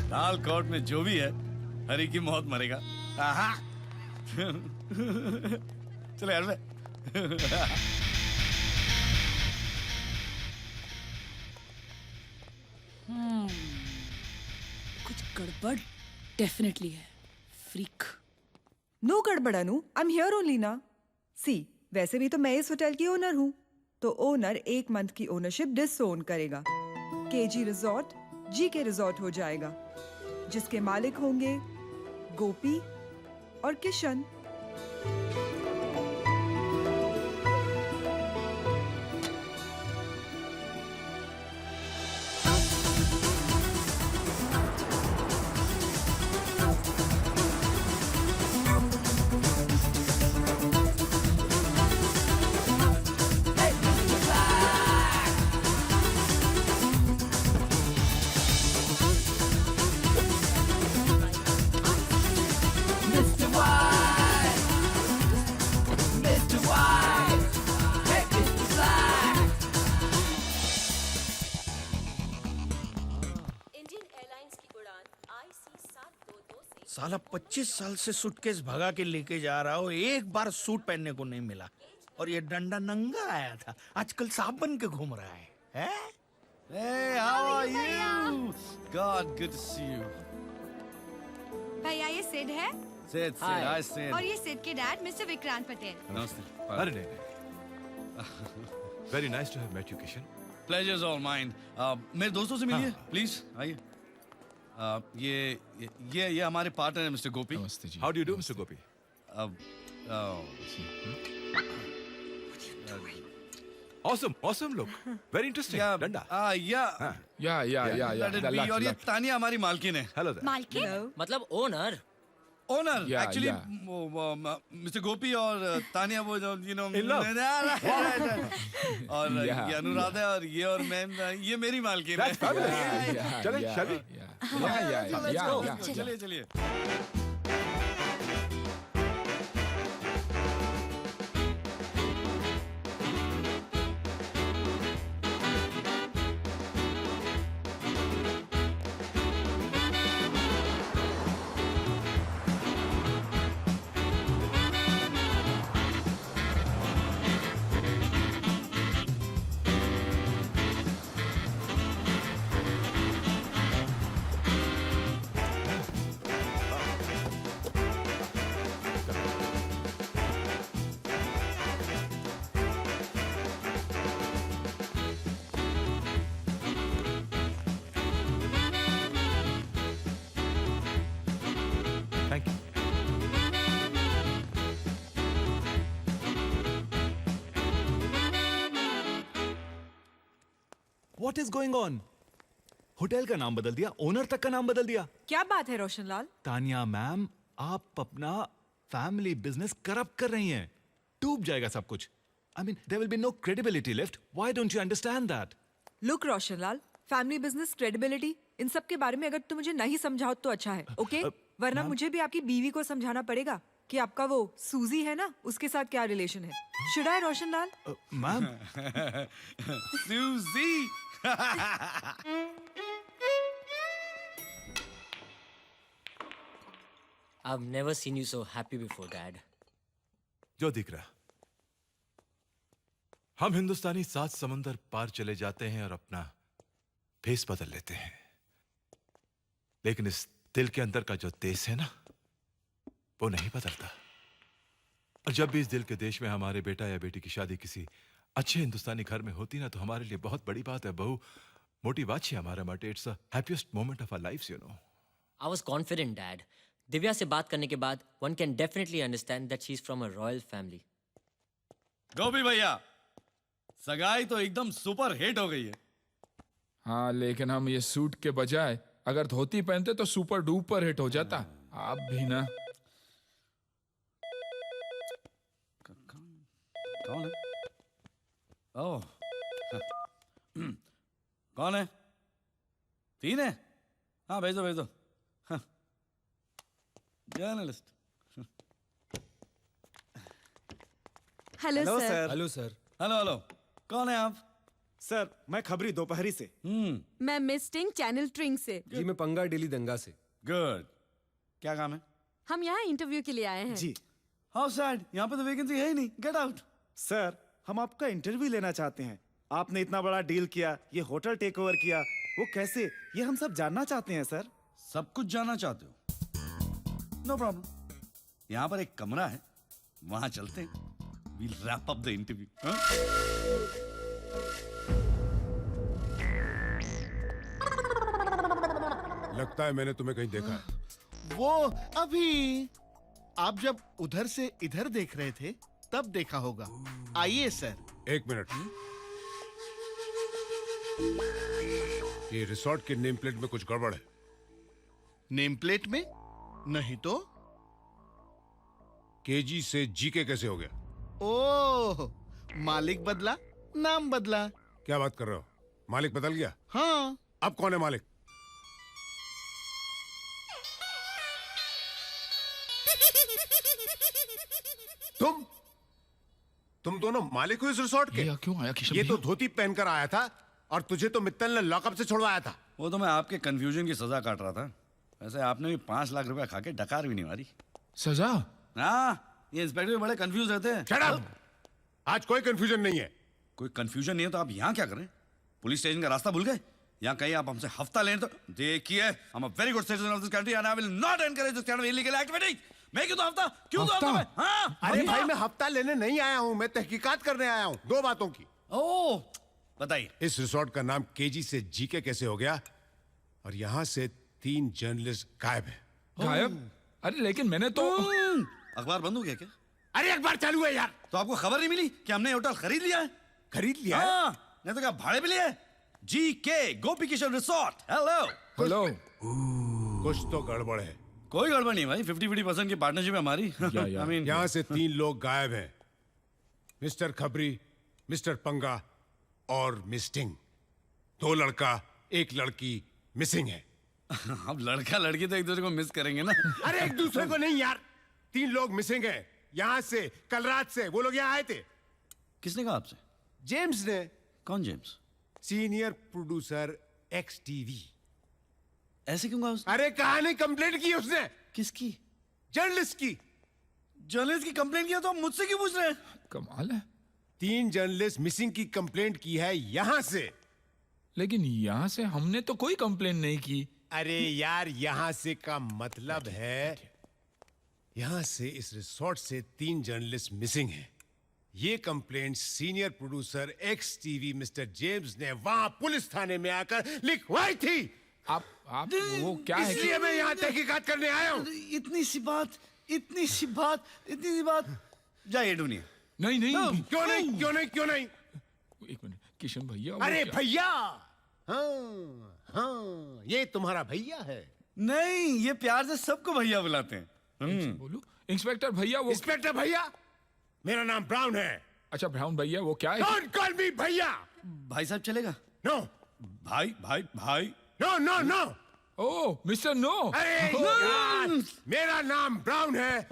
लाल कोट में जो भी है, हरी की मौत मरेगा। चलो यार मैं। कुछ गड़बड़ डेफिनेटली है। फ्रीक। नो गड़बड़ अनु, आई एम हियर ओनली ना। सी, वैसे भी तो मैं इस होटल की ओनर हूँ, तो ओनर 1 मंथ की ओनरशिप डिसओन करेगा। केजी रिजॉर्ट जीके रिजॉर्ट हो जाएगा, जिसके मालिक होंगे गोपी और किशन। साला 25 साल से सूटकेस भगा के लेके जा रहा हो, एक बार सूट पहनने को नहीं मिला। और ये डंडा नंगा आया था, आजकल सांप बन के घूम रहा है, हैं? Hey, how are you? God, good to see you. भैया ये सिड है Sid, hi Sid. और ये सिड के dad mister Vikrant Patel. Namaste. अरे नहीं very nice to have met you Kishan Pleasure's all mine. मेरे दोस्तों से मिलिए, प्लीज आइए। ये हमारे पार्टनर है मिस्टर गोपी। नमस्ते जी। How do you do mister Gopi awesome look very interesting डंडा और ये तानिया हमारी मालकिन है। हेलो मालकिन मतलब owner owner Yeah, actually yeah. Mister Gopi और तानिया वो जो In love. और ये अनुराधा है और मैं ये मेरी मालकिन है। चले चलिए चलिए। Thank you what is going on hotel का नाम बदल दिया ओनर तक का नाम बदल दिया क्या बात है रोशनलाल? तानिया मैम आप अपना फैमिली बिजनेस करप्ट कर रही हैं डूब जाएगा सब कुछ I mean there will be no credibility left why don't you understand that look Roshanlal, family business credibility इन सब के बारे में अगर तुम मुझे नहीं समझाओ तो अच्छा है, ओके? वरना मुझे भी आपकी बीवी को समझाना पड़ेगा कि आपका वो सूजी है ना, उसके साथ क्या रिलेशन है। Should I Roshanlal? मैम सूजी। I've never seen you so happy before, Dad. जो दिख रहा हम हिंदुस्तानी 7 समंदर पार चले जाते हैं और अपना फेस बदल लेते हैं, लेकिन इस दिल के अंदर का जो देश है ना वो नहीं बदलता। और जब भी इस दिल के देश में हमारे बेटा या बेटी की शादी किसी अच्छे हिंदुस्तानी घर में होती ना तो हमारे लिए बहुत बड़ी बात है। बहु मोटी बात है हमारा माटे। It's the happiest moment of our lives, you know. I was confident, Dad. Divya से बात करने के बाद one can definitely understand that she's from a royal family. गोपी भैया सगाई तो एकदम सुपर हिट हो गई है। हाँ, लेकिन हम ये सूट के बजाय अगर धोती पहनते तो सुपर डुपर हिट हो जाता। आप भी ना। कौन है? ओह कौन है? 3 है? हाँ भेजो भेजो। Journalist. Hello sir. Hello sir. Hello hello, कौन है आप? सर मैं खबरी दोपहरी से। मैं मिस टिंग चैनल ट्रिंग से। जी मैं पंगा डेली दंगा से। गुड। क्या काम है? हम यहाँ इंटरव्यू के लिए आए हैं। जी हाउ सैड, यहाँ पे तो वैकेंसी है ही नहीं। Get out. सर हम आपका इंटरव्यू लेना चाहते हैं। आपने इतना बड़ा डील किया, ये होटल टेक ओवर किया, वो कैसे, ये हम सब जानना चाहते हैं सर। सब कुछ जानना चाहते हो? नो प्रॉब्लम, यहाँ पर एक कमरा है, वहां चलते हैं। We'll wrap up the interview. लगता है मैंने तुम्हें कहीं देखा है। वो अभी आप जब उधर से इधर देख रहे थे तब देखा होगा। आइए सर। 1 मिनट। ये रिसोर्ट के नेम प्लेट में कुछ गड़बड़ है। नेम प्लेट में? नहीं तो। केजी से जीके कैसे हो गया? ओह, मालिक बदला, नाम बदला। क्या बात कर रहे हो? मालिक बदल गया? हाँ। अब कौन है मालिक? तुम दोनों मालिक हो इस रिसोर्ट के? क्यों आया किशन? ये तो धोती पहनकर आया था और तुझे तो मित्तल ने लॉकअप से छुड़वाया था। वो तो मैं आपके कंफ्यूजन की सजा काट रहा था। वैसे आपने भी 5 लाख रुपया खा के डकार भी नहीं मारी। सजा? हाँ, ये इंस्पेक्टर भी बड़े कंफ्यूज रहते हैं। Shut up! आज कोई कंफ्यूजन नहीं है। कोई कंफ्यूजन नहीं है तो आप यहाँ क्या करें? पुलिस स्टेशन का रास्ता भूल गए? यहाँ कहीं आप हमसे हफ्ता लें तो देखिए, I am a very good citizen of this country and I will not encourage this kind of illegal activity. मैं क्यों तो हफ्ता? क्यों तो हफ्ता मैं? हाँ? अरे भाई मैं हफ्ता लेने नहीं आया हूँ, मैं तहकीकात करने आया हूँ 2 बातों की। ओह, बताइए। इस रिसोर्ट का नाम केजी से जीके कैसे हो गया? और यहाँ से 3 जर्नलिस्ट गायब है। गायब? अरे लेकिन मैंने तो अखबार बंद हो गया क्या? अरे अखबार चालू है यार। तो आपको खबर नहीं मिली कि हमने होटल खरीद लिया है? खरीद लिया है? हाँ, नहीं तो क्या भाड़े पे लिया है? जीके गोपी किशन रिसोर्ट। Hello hello. कुछ तो गड़बड़ है। कोई गड़बड़ नहीं भाई, 50-50% की पार्टनरशिप है हमारी। I mean, यहाँ से 3 लोग गायब हैं, मिस्टर खबरी, मिस्टर पंगा और मिस्टिंग। 2 लड़का 1 लड़की मिसिंग है। अब लड़का लड़की तो एक दूसरे को मिस करेंगे ना। अरे एक दूसरे को नहीं यार, 3 लोग मिसिंग हैं यहाँ से। कल रात से वो लोग यहाँ आए थे। किसने कहा आपसे? जेम्स ने। कौन James? Senior producer x TV. ऐसे क्यों कहा उसने? अरे कहानी कंप्लेंट की उसने। किसकी? जर्नलिस्ट की। जर्नलिस्ट की कंप्लेंट किया तो आप मुझसे क्यों पूछ रहे हैं? कमाल है। 3 जर्नलिस्ट मिसिंग की कंप्लेंट की है यहाँ से। लेकिन यहाँ से हमने तो कोई कंप्लेंट नहीं की। अरे यार यहाँ से का मतलब है यहाँ से इस रिसोर्ट से 3 जर्नलिस्ट मिसिंग हैं। ये complaint senior producer x TV mister James ने वहां पुलिस थाने में आकर लिखवाई थी। आप वो क्या है? इसलिए मैं यहाँ तहकीकात करने आया हूँ। इतनी सी बात। जाइए ढूंढिए। नहीं नहीं। क्यों नहीं? एक मिनट किशन भैया। अरे भैया, हाँ, ये तुम्हारा भैया है। नहीं, ये प्यार से सबको भैया बुलाते हैं। बोलो इंस्पेक्टर भैया। वो इंस्पेक्टर भैया? मेरा नाम ब्राउन है। अच्छा ब्राउन भैया, वो क्या है? Don't call me भैया। भाई साहब चलेगा? नो। भाई। नो। ओह मिस्टर नो। अरे यार, मेरा नाम ब्राउन है।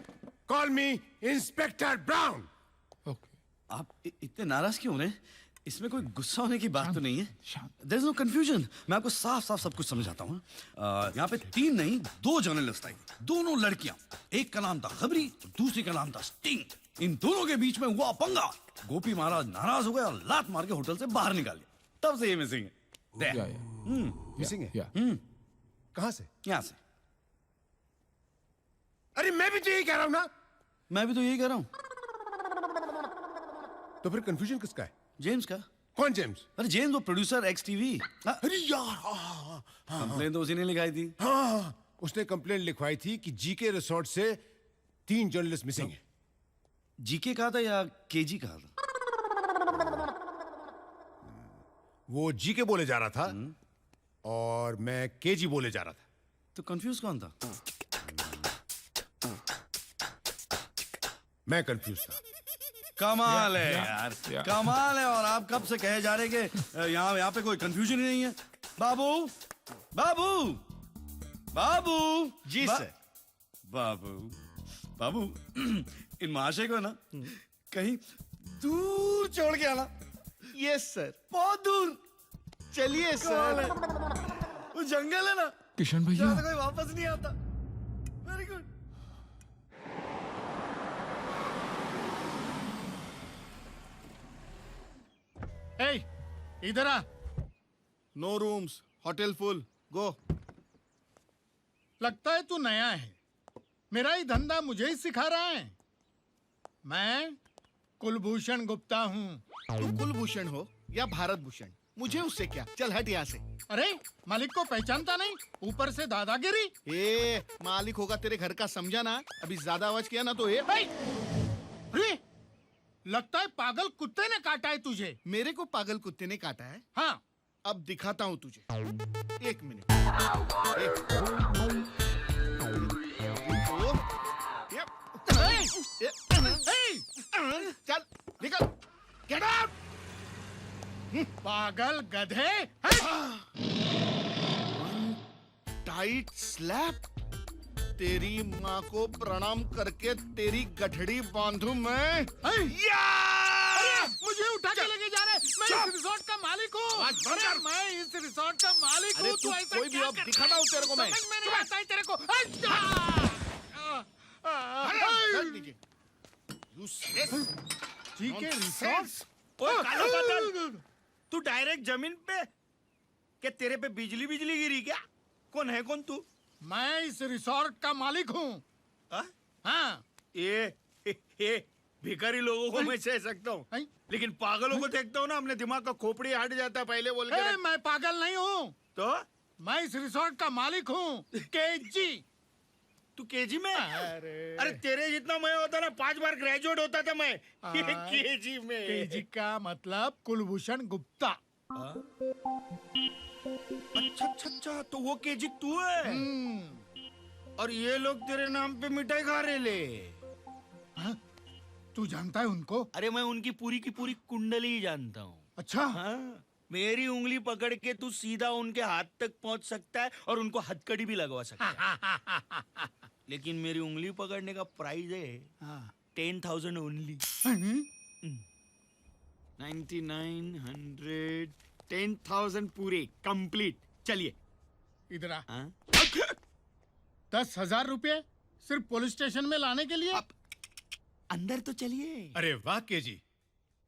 कॉल मी इंस्पेक्टर ब्राउन। आप इतने नाराज क्यों हो रहे हैं? इसमें कोई गुस्सा होने की बात तो नहीं है। There is no confusion। मैं आपको साफ सब कुछ समझाता हूँ। यहाँ पे 3 नहीं 2 जर्नलिस्ट आई, दोनों लड़कियां। एक का नाम था खबरी, दूसरी का नाम था स्टिंग। इन दोनों के बीच में हुआ पंगा। गोपी महाराज नाराज हो गए और लात मार के होटल से बाहर निकाल दिया। तब से ये मिसिंग है। मिसिंग है? कहाँ से? यहाँ से। अरे मैं भी तो यही कह रहा हूँ ना। मैं भी तो यही कह रहा हूँ। तो फिर कंफ्यूजन किसका है? जेम्स का। कौन जेम्स? अरे जेम्स वो प्रोड्यूसर एक्स टीवी। अरे यार, कंप्लेन तो उसी ने लिखाई थी। हाँ, उसने कंप्लेंट लिखवाई थी कि जीके रिसोर्ट से 3 जर्नलिस्ट मिसिंग हैं। जीके कहा था या केजी कहा था? वो जीके बोले जा रहा था और मैं केजी बोले जा रहा था। तो कंफ्यूज कौन था? मैं कंफ्यूज था। कमाल है यार, कमाल है। और आप कब से कहे जा रहे कि यहाँ पे कोई कंफ्यूजन ही नहीं है। बाबू जी सर। बाबू इन महाशय को ना कहीं दूर छोड़ के आना। Yes sir. बहुत दूर। चलिए सर। वो जंगल है ना किशन भैया, जहाँ से कोई वापस नहीं आता। Very good. इधर आ। नो रूम्स, होटल फुल, गो। लगता है तू नया है। मेरा ही धंधा मुझे ही सिखा रहा है। मैं कुलभूषण गुप्ता हूँ। तुम कुलभूषण हो या भारत भूषण, मुझे उससे क्या। चल हट यहाँ से। अरे मालिक को पहचानता नहीं, ऊपर से दादागिरी। ए मालिक होगा तेरे घर का, समझा ना। अभी ज्यादा आवाज किया ना तो अरे लगता है पागल कुत्ते ने काटा है तुझे। मेरे को पागल कुत्ते ने काटा है? हाँ। अब दिखाता हूँ तुझे। 1 मिनट। चल निकल। Get out. पागल गधे। Tight slap. तेरी माँ को प्रणाम करके तेरी गठड़ी बांधू मैं। मुझे उठा के लेके जा रहे। मैं इस रिसोर्ट का मालिक हूँ। अरे मैं इस रिसोर्ट का मालिक हूँ। तू ऐसा कोई भी क्या अब कर दिखाता रहा हूँ तेरे को मैं। समझ में नहीं आता है तेरे को। जी के रिसोर्ट। ओए काला बादल, तू डायरेक्ट जमीन पे? क्या तेरे पे बिजली बिजली गिरी क्या? कौन है कौन तू? मैं इस रिसोर्ट का मालिक हूँ। हाँ, ये भिखारी लोगों को मैं सह सकता हूँ, लेकिन पागलों को देखता हूँ ना, अपने दिमाग का खोपड़ी हट जाता है पहले बोल के। मैं पागल नहीं हूँ। तो मैं इस रिसोर्ट का मालिक हूँ। केजी। तू केजी में? अरे तेरे जितना मैं होता ना 5 बार ग्रेजुएट होता था मैं। ये केजी में। केजी का मतलब कुलभूषण गुप्ता। अच्छा अच्छा अच्छा, तो वो केजी तू है? और ये लोग तेरे नाम पे मिठाई खा रहे ले। तू जानता है उनको? अरे मैं उनकी पूरी की पूरी कुंडली ही जानता हूँ। अच्छा? हाँ, मेरी उंगली पकड़ के तू सीधा उनके हाथ तक पहुँच सकता है और उनको हथकड़ी भी लगवा सकता है। लेकिन मेरी उंगली पकड़ने का प्राइस है 10,000 ओनली। 99, 100, 10,000 पूरे कंप्लीट। चलिए इधर आ। 10,000 रुपये सिर्फ पुलिस स्टेशन में लाने के लिए? अंदर तो चलिए। अरे वाह केजी,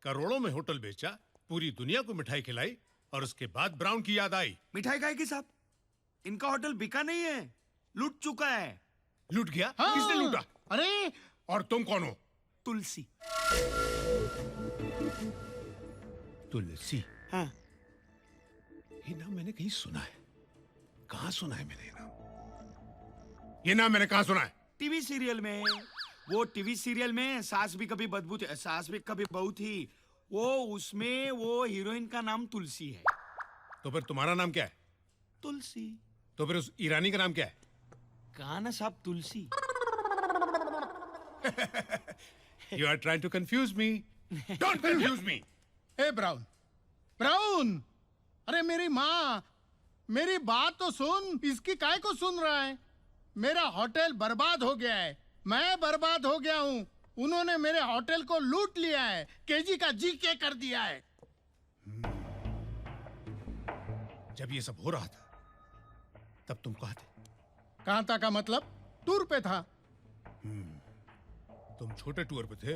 करोड़ों में होटल बेचा, पूरी दुनिया को मिठाई खिलाई और उसके बाद ब्राउन की याद आई। मिठाई खाएगी साहब? इनका होटल बिका नहीं है, लूट चुका है। लूट गया? हाँ। किसने लूटा? अरे और तुम कौन हो? तुलसी। तुलसी? हाँ। ये नाम मैंने कहीं सुना है। कहाँ सुना है मैंने ये नाम? ये नाम मैंने कहाँ सुना है? टीवी सीरियल में। वो टीवी सीरियल में सास भी कभी बदबू थी, सास भी कभी बहू थी, वो उसमें वो हीरोइन का नाम तुलसी है। तो फिर तुम्हारा नाम क्या है? तुलसी। तो फिर उस ईरानी का नाम क्या है? कहा ना साहब, तुलसी। You are trying to confuse me. Don't confuse me. A brown, brown, अरे मेरी माँ, मेरी बात तो सुन। इसकी काय को सुन रहा है? मेरा होटल बर्बाद हो गया है, मैं बर्बाद हो गया हूँ। उन्होंने मेरे होटल को लूट लिया है, केजी का जीके कर दिया है। जब ये सब हो रहा था तब तुम कहाँ थे? कहाँ था का मतलब? टूर पे था। तुम छोटे टूर पे थे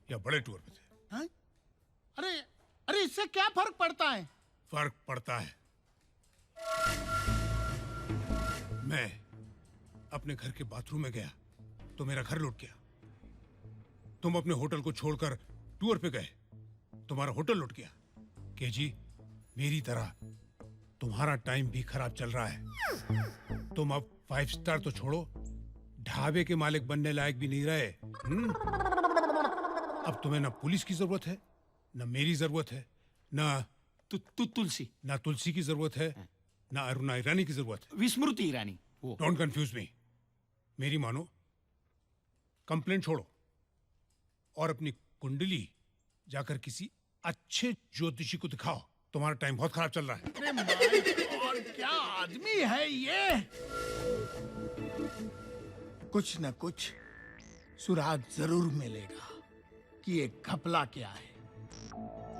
या बड़े टूर पे थे? हाँ? अरे अरे इससे क्या फर्क पड़ता है? फर्क पड़ता है। मैं अपने घर के बाथरूम में गया तो मेरा घर लूट गया। तुम अपने होटल को छोड़कर टूर पे गए, तुम्हारा होटल लूट गया। केजी, मेरी तरह तुम्हारा टाइम भी खराब चल रहा है। तुम अब 5 स्टार तो छोड़ो, ढाबे के मालिक बनने लायक भी नहीं रहे। अब तुम्हें ना पुलिस की जरूरत है, ना मेरी जरूरत है, ना तुलसी, ना तुलसी की जरूरत है, ना अरुणा ईरानी की जरूरत है। विस्मृति ईरानी। Don't confuse me. मेरी मानो, कंप्लेंट छोड़ो और अपनी कुंडली जाकर किसी अच्छे ज्योतिषी को दिखाओ। तुम्हारा टाइम बहुत खराब चल रहा है। अरे माय गॉड, क्या आदमी है ये? कुछ न कुछ सुराग जरूर मिलेगा कि ये घपला क्या है।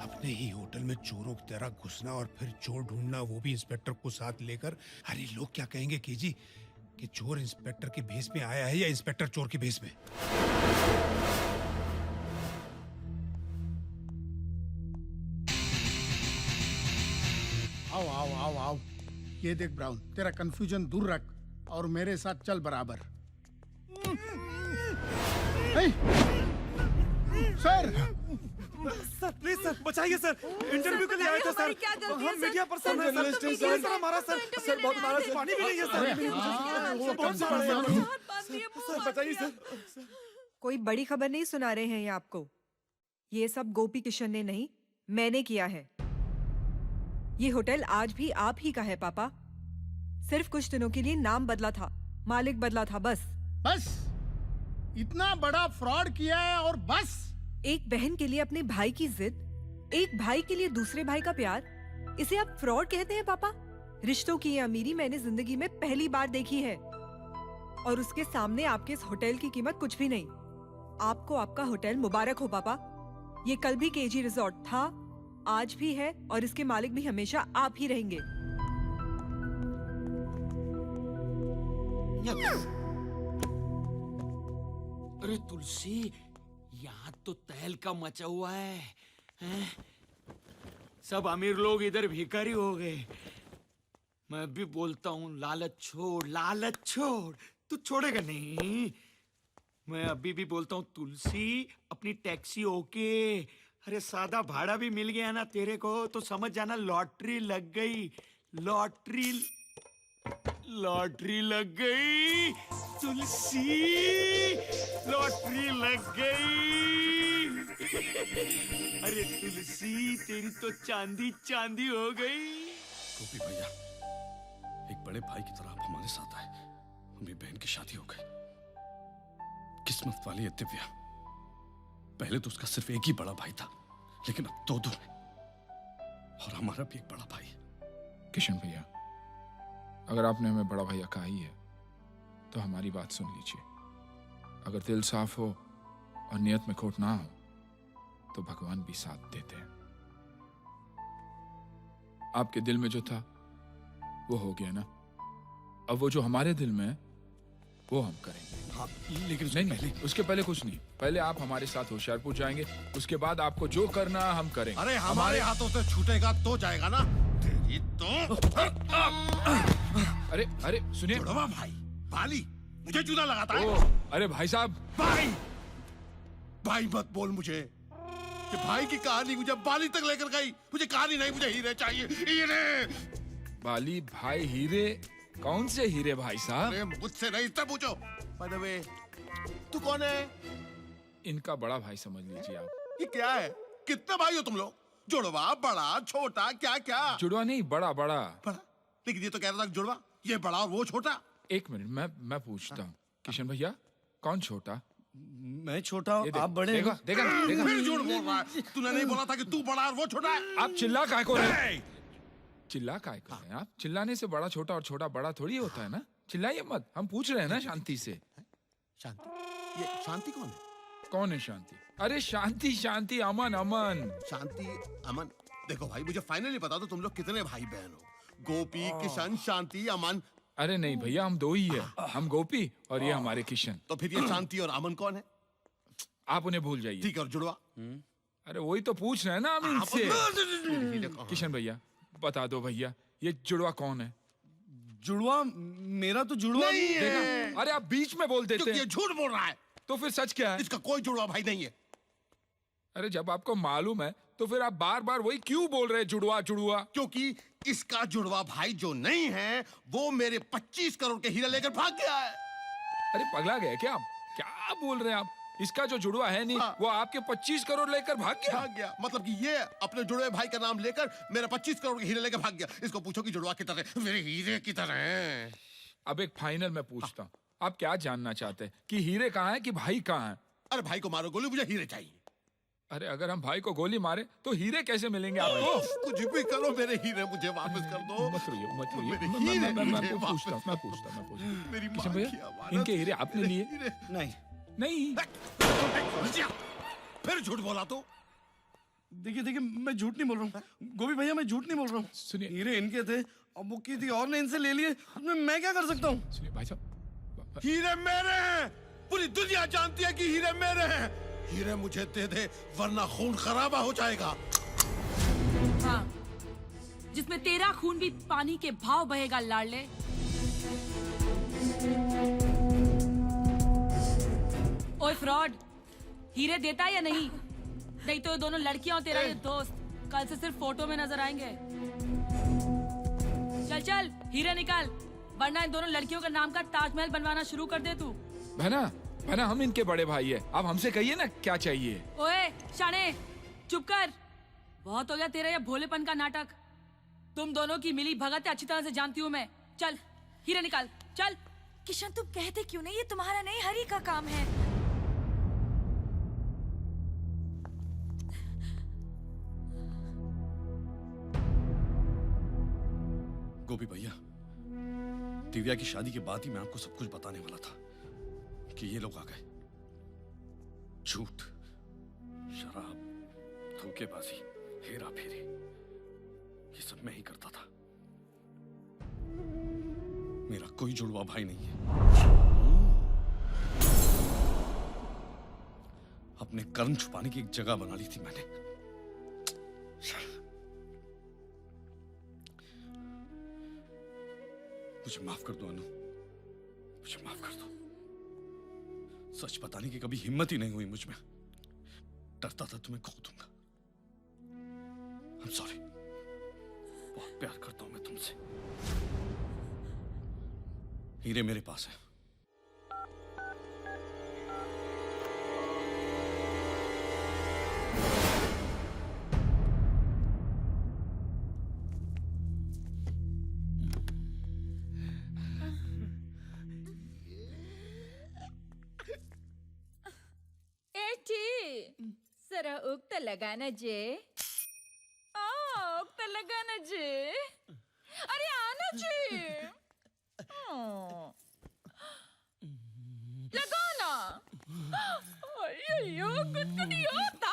अपने ही होटल में चोरों की तरह घुसना और फिर चोर ढूंढना, वो भी इंस्पेक्टर को साथ लेकर। अरे लोग क्या कहेंगे केजी कि चोर इंस्पेक्टर के भेस में आया है या इंस्पेक्टर चोर के भेस में? आओ आओ आओ आओ। ये देख ब्राउन, तेरा कंफ्यूजन दूर रख और मेरे साथ चल बराबर। सर, सर प्लीज सर, बचाइए सर। इंटरव्यू के लिए आए थे सर, हम मीडिया पर्सन हैं सर। सर हमारा सर बहुत नाराज है, पानी भी नहीं है सर। बहुत सर, बचाइए सर। कोई बड़ी खबर नहीं सुना रहे हैं ये आपको। ये सब गोपी किशन ने नहीं, मैंने किया है। ये होटल आज भी आप ही का है पापा। सिर्फ कुछ दिनों के लिए नाम बदला था, मालिक बदला था, बस। बस इतना बड़ा फ्रॉड किया है और बस? एक बहन के लिए अपने भाई की जिद, एक भाई के लिए दूसरे भाई का प्यार, इसे आप फ्रॉड कहते हैं पापा? रिश्तों की ये अमीरी मैंने जिंदगी में पहली बार देखी है। और उसके सामने आपके इस होटल की कीमत कुछ भी नहीं। आपको आपका होटल मुबारक हो पापा। ये कल भी केजी रिजॉर्ट था, आज भी है और इसके मालिक भी हमेशा आप ही रहेंगे। अरे तुलसी, यहाँ तो तहलका मचा हुआ है, हैं? सब अमीर लोग इधर भिखारी हो गए। मैं भी बोलता हूँ लालच छोड़, लालच छोड़, तू छोड़ेगा नहीं। मैं अभी भी बोलता हूँ तुलसी, अपनी टैक्सी ओके। अरे सादा भाड़ा भी मिल गया ना तेरे को तो समझ जाना लॉटरी लग गई, लॉटरी लॉटरी लग गई तुलसी, लॉटरी लग गई। अरे तुलसी, तेरी तो चांदी चांदी हो गई। गोपी भैया, एक बड़े भाई की तरह आप हमारे साथ आए। मेरी बहन की शादी हो गई। किस्मत वाली है दिव्या। पहले तो उसका सिर्फ एक ही बड़ा भाई था, लेकिन अब दो दो है, और हमारा भी एक बड़ा भाई है। किशन भैया, अगर आपने हमें बड़ा भैया कहा ही है तो हमारी बात सुन लीजिए। अगर दिल साफ हो और नियत में खोट ना हो तो भगवान भी साथ देते हैं। आपके दिल में जो था वो हो गया ना, अब वो जो हमारे दिल में है वो हम करेंगे। हाँ, लेकिन नहीं, उसके पहले कुछ नहीं। पहले आप हमारे साथ होशियारपुर जाएंगे, उसके बाद आपको जो करना हम करेंगे। अरे हमारे हाथों से छूटेगा तो जाएगा ना, तेरी तो। अरे अरे सुनिए, जुड़वा भाई बाली मुझे जूता लगाता है। अरे भाई साहब, भाई मत बोल मुझे। ये भाई की कहानी मुझे बाली तक लेकर गई। मुझे कहानी नहीं, मुझे हीरे चाहिए, हीरे। बाली भाई हीरे? कौन से हीरे भाई साहब? अरे मुझसे नहीं, इससे पूछो। बाय द वे, तू कौन है? इनका बड़ा भाई समझ लीजिए आप। ये क्या है? कितने भाई हो तुम लोग? जुड़वा, बड़ा, छोटा, क्या क्या? जुड़वा नहीं, बड़ा बड़ा। लेकिन ये तो कह रहा था जुड़वा, ये बड़ा और वो छोटा। एक मिनट, मैं पूछता हूँ। किशन भैया, कौन छोटा? मैं छोटा, आप बड़े। देखा देखा देखा, फिर झूठ बोल रहा है। तूने नहीं बोला था कि तू बड़ा और वो छोटा है? आप चिल्ला काहे को रहे हैं? चिल्ला काहे को रहे हैं आप? चिल्लाने से बड़ा छोटा और छोटा बड़ा थोड़ी होता है ना। चिल्लाइए मत, हम पूछ रहे हैं ना शांति से। शांति? ये शांति कौन है? कौन है शांति? अरे शांति शांति, अमन अमन। शांति अमन? देखो भाई, मुझे फाइनली बता दो तुम लोग कितने भाई बहन हो? गोपी, किशन, शांति, अमन? अरे नहीं भैया, हम दो ही है। हम गोपी और ये हमारे किशन। तो फिर ये शांति और अमन कौन है? आप उन्हें भूल जाइए। ठीक है, और जुड़वा? अरे वही तो पूछ रहे हैं ना हम इनसे। किशन भैया बता दो भैया, ये जुड़वा कौन है? जुड़वा? मेरा तो जुड़वा नहीं है। अरे आप बीच में बोल देते हैं। ये झूठ बोल रहा है। तो फिर सच क्या है? इसका कोई जुड़वा भाई नहीं है। अरे जब आपको मालूम है तो फिर आप बार बार वही क्यों बोल रहे हैं, जुड़वा जुड़वा? क्योंकि इसका जुड़वा भाई जो नहीं है वो मेरे 25 करोड़ के हीरे लेकर भाग गया है। अरे पगला गए क्या आप? क्या बोल रहे हैं आप? इसका जो जुड़वा है नहीं, वो आपके 25 करोड़ लेकर भाग गया? मतलब कि ये अपने जुड़वे भाई का नाम लेकर मेरा 25 करोड़ के हीरे लेकर भाग गया। इसको पूछो कि जुड़वा की तरह मेरे हीरे की तरह है। अब एक फाइनल मैं पूछता हूँ, आप क्या जानना चाहते हैं कि हीरे कहाँ है कि भाई कहाँ है? अरे भाई को मारो गोली, मुझे हीरे चाहिए। अरे अगर हम भाई को गोली मारे तो हीरे कैसे मिलेंगे आपको? कुछ भी करो, मेरे हीरे मुझे वापस कर दो। मत रोइए, मत रोइए। मेरे मैं हीरे मुझे पूछता वापस हूँ। मेरी किशन माँ भैया, की अमानत, इनके हीरे आपने लिए? नहीं नहीं। फिर झूठ बोला तो? देखिए देखिए, मैं झूठ नहीं बोल रहा हूँ गोपी भैया, मैं झूठ नहीं बोल रहा हूँ। सुनिए, हीरे इनके थे, अब वो किसी और ने इनसे ले लिए। मैं क्या कर सकता हूँ? सुनिए भाई साहब, हीरे मेरे हैं। पूरी दुनिया जानती है कि हीरे मेरे हैं। हीरे मुझे दे दे वरना खून खराबा हो जाएगा। हाँ, जिसमें तेरा खून भी पानी के भाव बहेगा लाडले। ओए फ्रॉड, हीरे देता है या नहीं? नहीं तो ये दोनों लड़कियां और तेरा ये दोस्त कल से सिर्फ फोटो में नजर आएंगे। चल चल हीरे निकाल, वरना इन दोनों लड़कियों का नाम का ताजमहल बनवाना शुरू कर दे तू। बहना बहना, हम इनके बड़े भाई है, आप हमसे कहिए ना क्या चाहिए। ओए शाने, चुप कर। बहुत हो गया तेरा ये भोलेपन का नाटक। तुम दोनों की मिली भगत अच्छी तरह से जानती हूँ मैं। चल हीरे निकाल, चल। किशन तुम कहते क्यों नहीं? ये तुम्हारा नहीं, हरी का काम है। गोपी भैया, दिव्या की शादी के बाद ही मैं आपको सब कुछ बताने वाला था कि ये लोग आ गए। झूठ, शराब, धोखेबाजी, हेरा फेरी ये सब मैं ही करता था। मेरा कोई जुड़वा भाई नहीं है। अपने कर्म छुपाने की एक जगह बना ली थी मैंने। मुझे माफ कर दो अनु, मुझे माफ कर दो। सच बताने की कभी हिम्मत ही नहीं हुई मुझ में। डरता था तुम्हें खो दूंगा। I'm sorry। बहुत प्यार करता हूं मैं तुमसे। हीरे मेरे पास है। जरा उक्त लगाना जे। उक्त लगाना जे। अरे आना जे। लगाना। अयो गुदगुदी होता।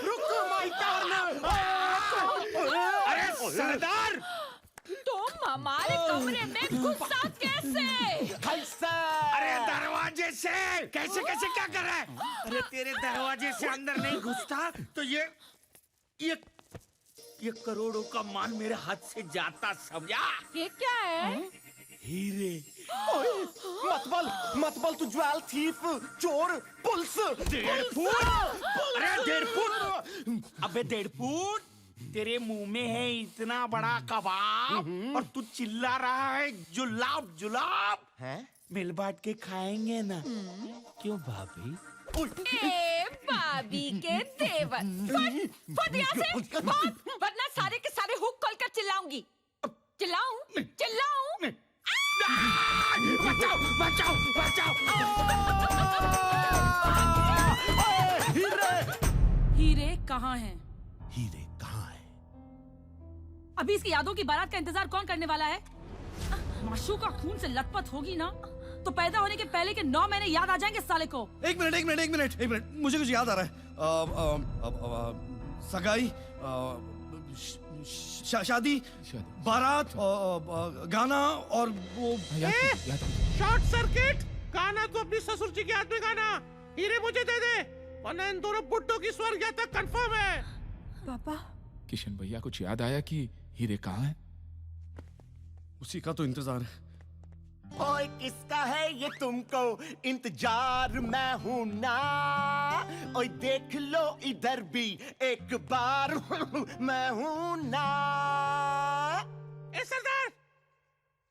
रुको माय टर्न। अरे सरदार, तुम हमारे कमरे में घुसा कैसे? अरे दरवाजे से। कैसे कैसे क्या कर रहा है? अरे तेरे दरवाजे से अंदर नहीं घुसता तो ये करोड़ों का माल मेरे हाथ से जाता, समझा? ये क्या है? हीरे। मत बोल तू ज्वेल थीफ, चोर, पुलिस। 1.5 फुट। अरे 1.5 फुट। अबे 1.5 फुट। तेरे मुंह में है इतना बड़ा कबाब और तू चिल्ला रहा है जुलाब जुलाब। हैं? मिल बांट के खाएंगे ना? क्यों भाभी? ए भाभी के देवर। फट यहाँ से, भाग, वरना सारे के सारे हुक खोल कर चिल्लाऊंगी। चिल्लाऊं? चिल्लाऊं? बचाओ बचाओ बचाओ। हीरे कहाँ हैं? हीरे कहाँ है? अभी इसकी यादों की बारात का इंतजार कौन करने वाला है? माशूका खून से लथपथ होगी ना तो पैदा होने के पहले के 9 महीने याद आ जाएंगे साले को। एक मिनट, मुझे कुछ याद आ रहा है। सगाई, शादी, बारात, गाना और वो शॉर्ट सर्किट। गाना तो अपनी ससुर जी के हाथ में गाना। हीरे मुझे दे दे, वरना इन दोनों बुड्ढों की स्वर्ग यात्रा कंफर्म है। पापा, किशन भैया कुछ याद आया कि हीरे कहाँ है? उसी का तो इंतजार है। ओए किसका है ये तुमको इंतजार, मैं हूं ना। ओए देख लो इधर भी एक बार, मैं हूं ना। ए सरदार,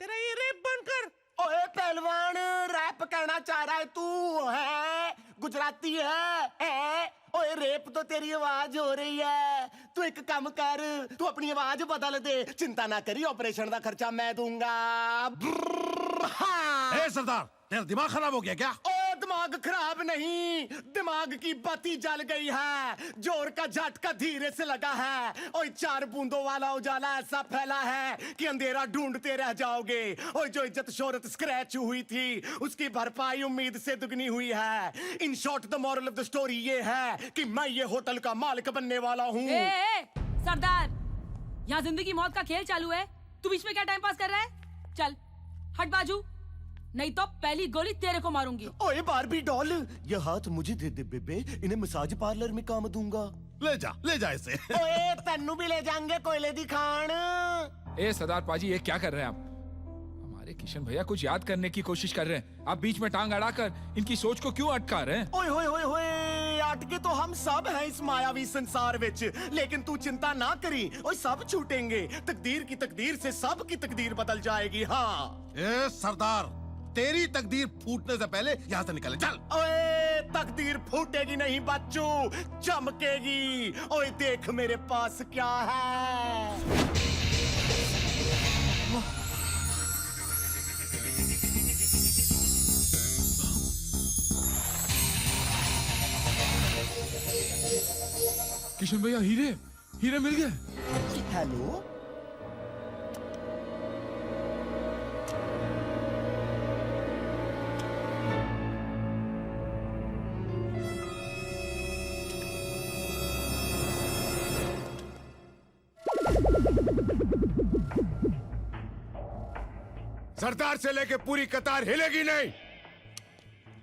तेरा ये रैप बंद कर। ओए पहलवान, रैप कहना चाह रहा है तू? है गुजराती है? ओए रेप तो तेरी आवाज हो रही है। तू एक काम कर, तू अपनी आवाज बदल दे। चिंता ना करी, ऑपरेशन का खर्चा मैं दूंगा। ए सरदार, तेरा दिमाग खराब हो गया क्या? ओ दिमाग खराब नहीं, दिमाग की बत्ती जल गई है। जोर का झटका धीरे से लगा है। ओए 4 बूंदों वाला उजाला ऐसा फैला है कि अंधेरा ढूंढते रह जाओगे। ओए जो इज्जत शोहरत स्क्रैच हुई थी उसकी भरपाई उम्मीद से दुगनी हुई है। In short the moral of the story ये है कि मैं ये होटल का मालिक बनने वाला हूँ। सरदार, यहाँ जिंदगी मौत का खेल चालू है। तू बीच में क्या टाइम पास कर रहा है? चल हट बाजू, नहीं तो पहली गोली तेरे को मारूंगी। ओए बारबी डॉल, ये हाथ मुझे दे दे बेबे, इन्हें मसाज पार्लर में काम दूंगा। ले जा इसे। ओए तन्नू भी ले जाएंगे कोयले दी खान। ए सरदार पाजी, ये क्या कर रहे हैं आप? हमारे किशन भैया कुछ याद करने की कोशिश कर रहे हैं, आप बीच में टांग अड़ाकर इनकी सोच को क्यों अटका रहे हैं? ओए होए होए होए, अटके तो हम सब हैं इस मायावी संसार विच, लेकिन तू चिंता ना करी, ओए सब छूटेंगे। तकदीर की तकदीर से सब की तकदीर बदल जाएगी। हाँ ए सरदार, तेरी तकदीर फूटने से पहले यहाँ से निकले, चल। ओए तकदीर फूटेगी नहीं बच्चू, चमकेगी। ओए देख मेरे पास क्या है। किशन भैया, हीरे मिल गए। हेलो, सरदार से लेके पूरी कतार हिलेगी नहीं।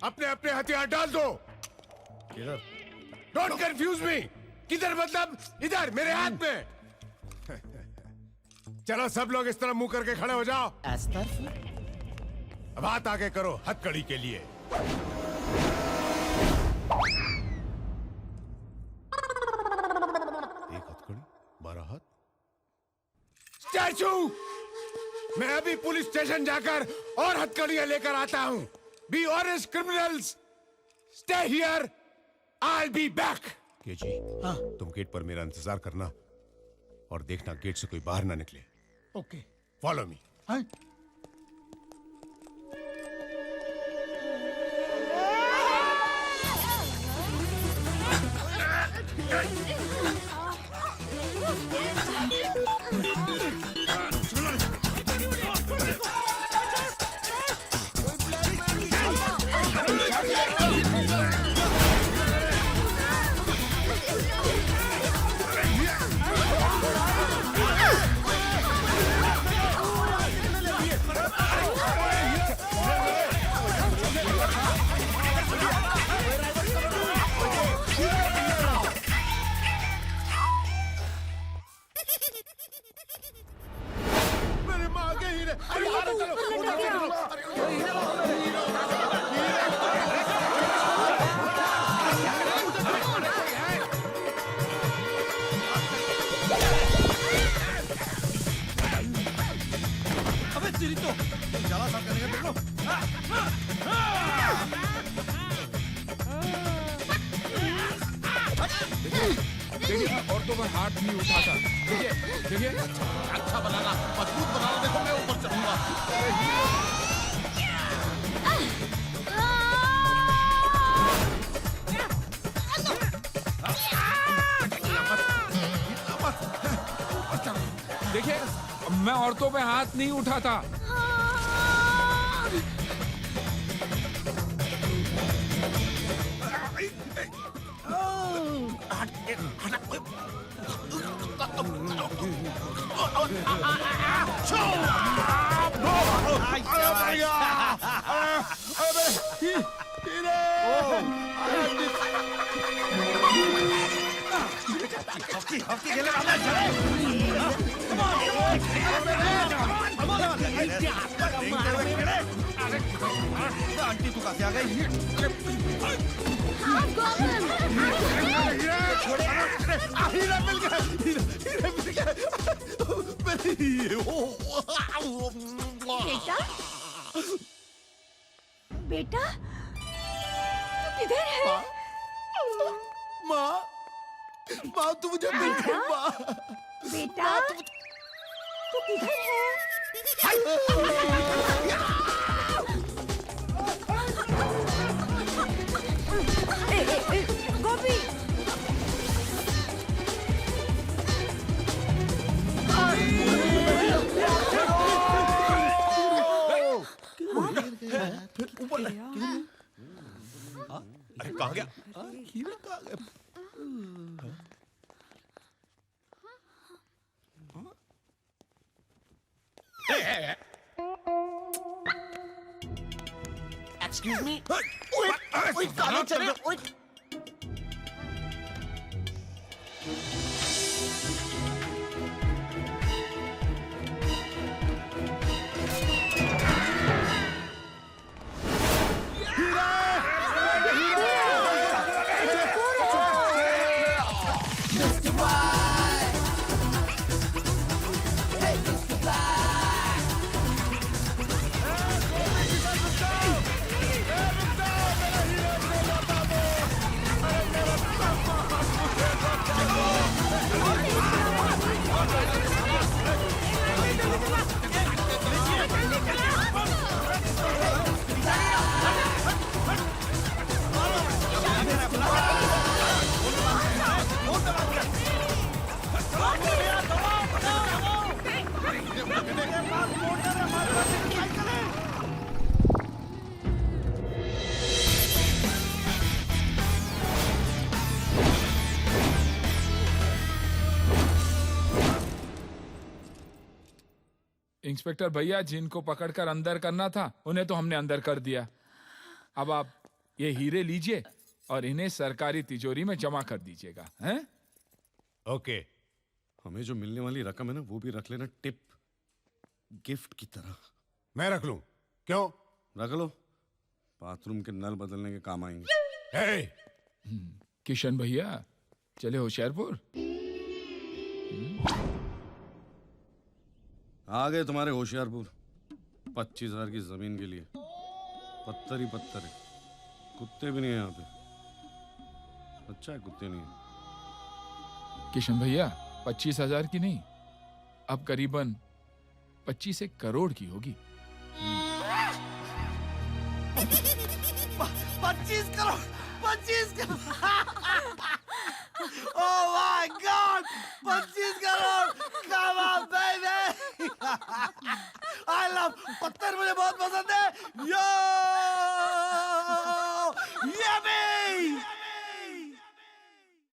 अपने अपने हथियार डाल दो। किधर? Don't confuse me. किधर मतलब इधर मेरे हाथ में। चलो सब लोग इस तरह मुंह करके खड़े हो जाओ। अब हाथ आगे करो हथकड़ी के लिए। एक हथकड़ी 12 हाथ। स्टैचू, मैं अभी पुलिस स्टेशन जाकर और हथकड़ियां लेकर आता हूं। Be honest criminals, stay here, I be back. के जी, तुम गेट पर मेरा इंतजार करना और देखना गेट से कोई बाहर ना निकले। Okay, follow me. औरतों पर हाथ नहीं उठाता। देखिए देखिए, अच्छा बनाना, मजबूत बनाना। देखो मैं ऊपर चढ़ूंगा। देखिए, मैं औरतों पे हाथ नहीं उठाता। आंटी तू कैसे आ गई? हीरा मिल गया, हीरा मिल गया। बेटा, बेटा, तू किधर है? माँ, माँ तू मुझे मिल गई। माँ, बेटा, तू किधर है? गोपी, अरे कहाँ गया? हीरा कहाँ गया? Excuse me? Wait, कहाँ चल रहे हो? इंस्पेक्टर भैया जिनको पकड़कर अंदर करना था उन्हें तो हमने अंदर कर दिया। अब आप ये हीरे लीजिए और इन्हें सरकारी तिजोरी में जमा कर दीजिएगा, हैं? ओके। हमें जो मिलने वाली रकम है ना वो भी रख लेना टिप, गिफ्ट की तरह। मैं रख लूं? क्यों? रख लो, बाथरूम के नल बदलने के काम आएंगे। हे! किशन भैया चले होशियारपुर। आ गए तुम्हारे होशियारपुर 25,000 की जमीन के लिए। पत्थर ही पत्थर है, कुत्ते भी नहीं है यहाँ पे। अच्छा है कुत्ते नहीं है। किशन भैया 25,000 की नहीं, अब करीबन 25 करोड़ की होगी। 25 crore 25 crore oh my God 25 crore come on baby I love पत्थर मुझे बहुत पसंद है यो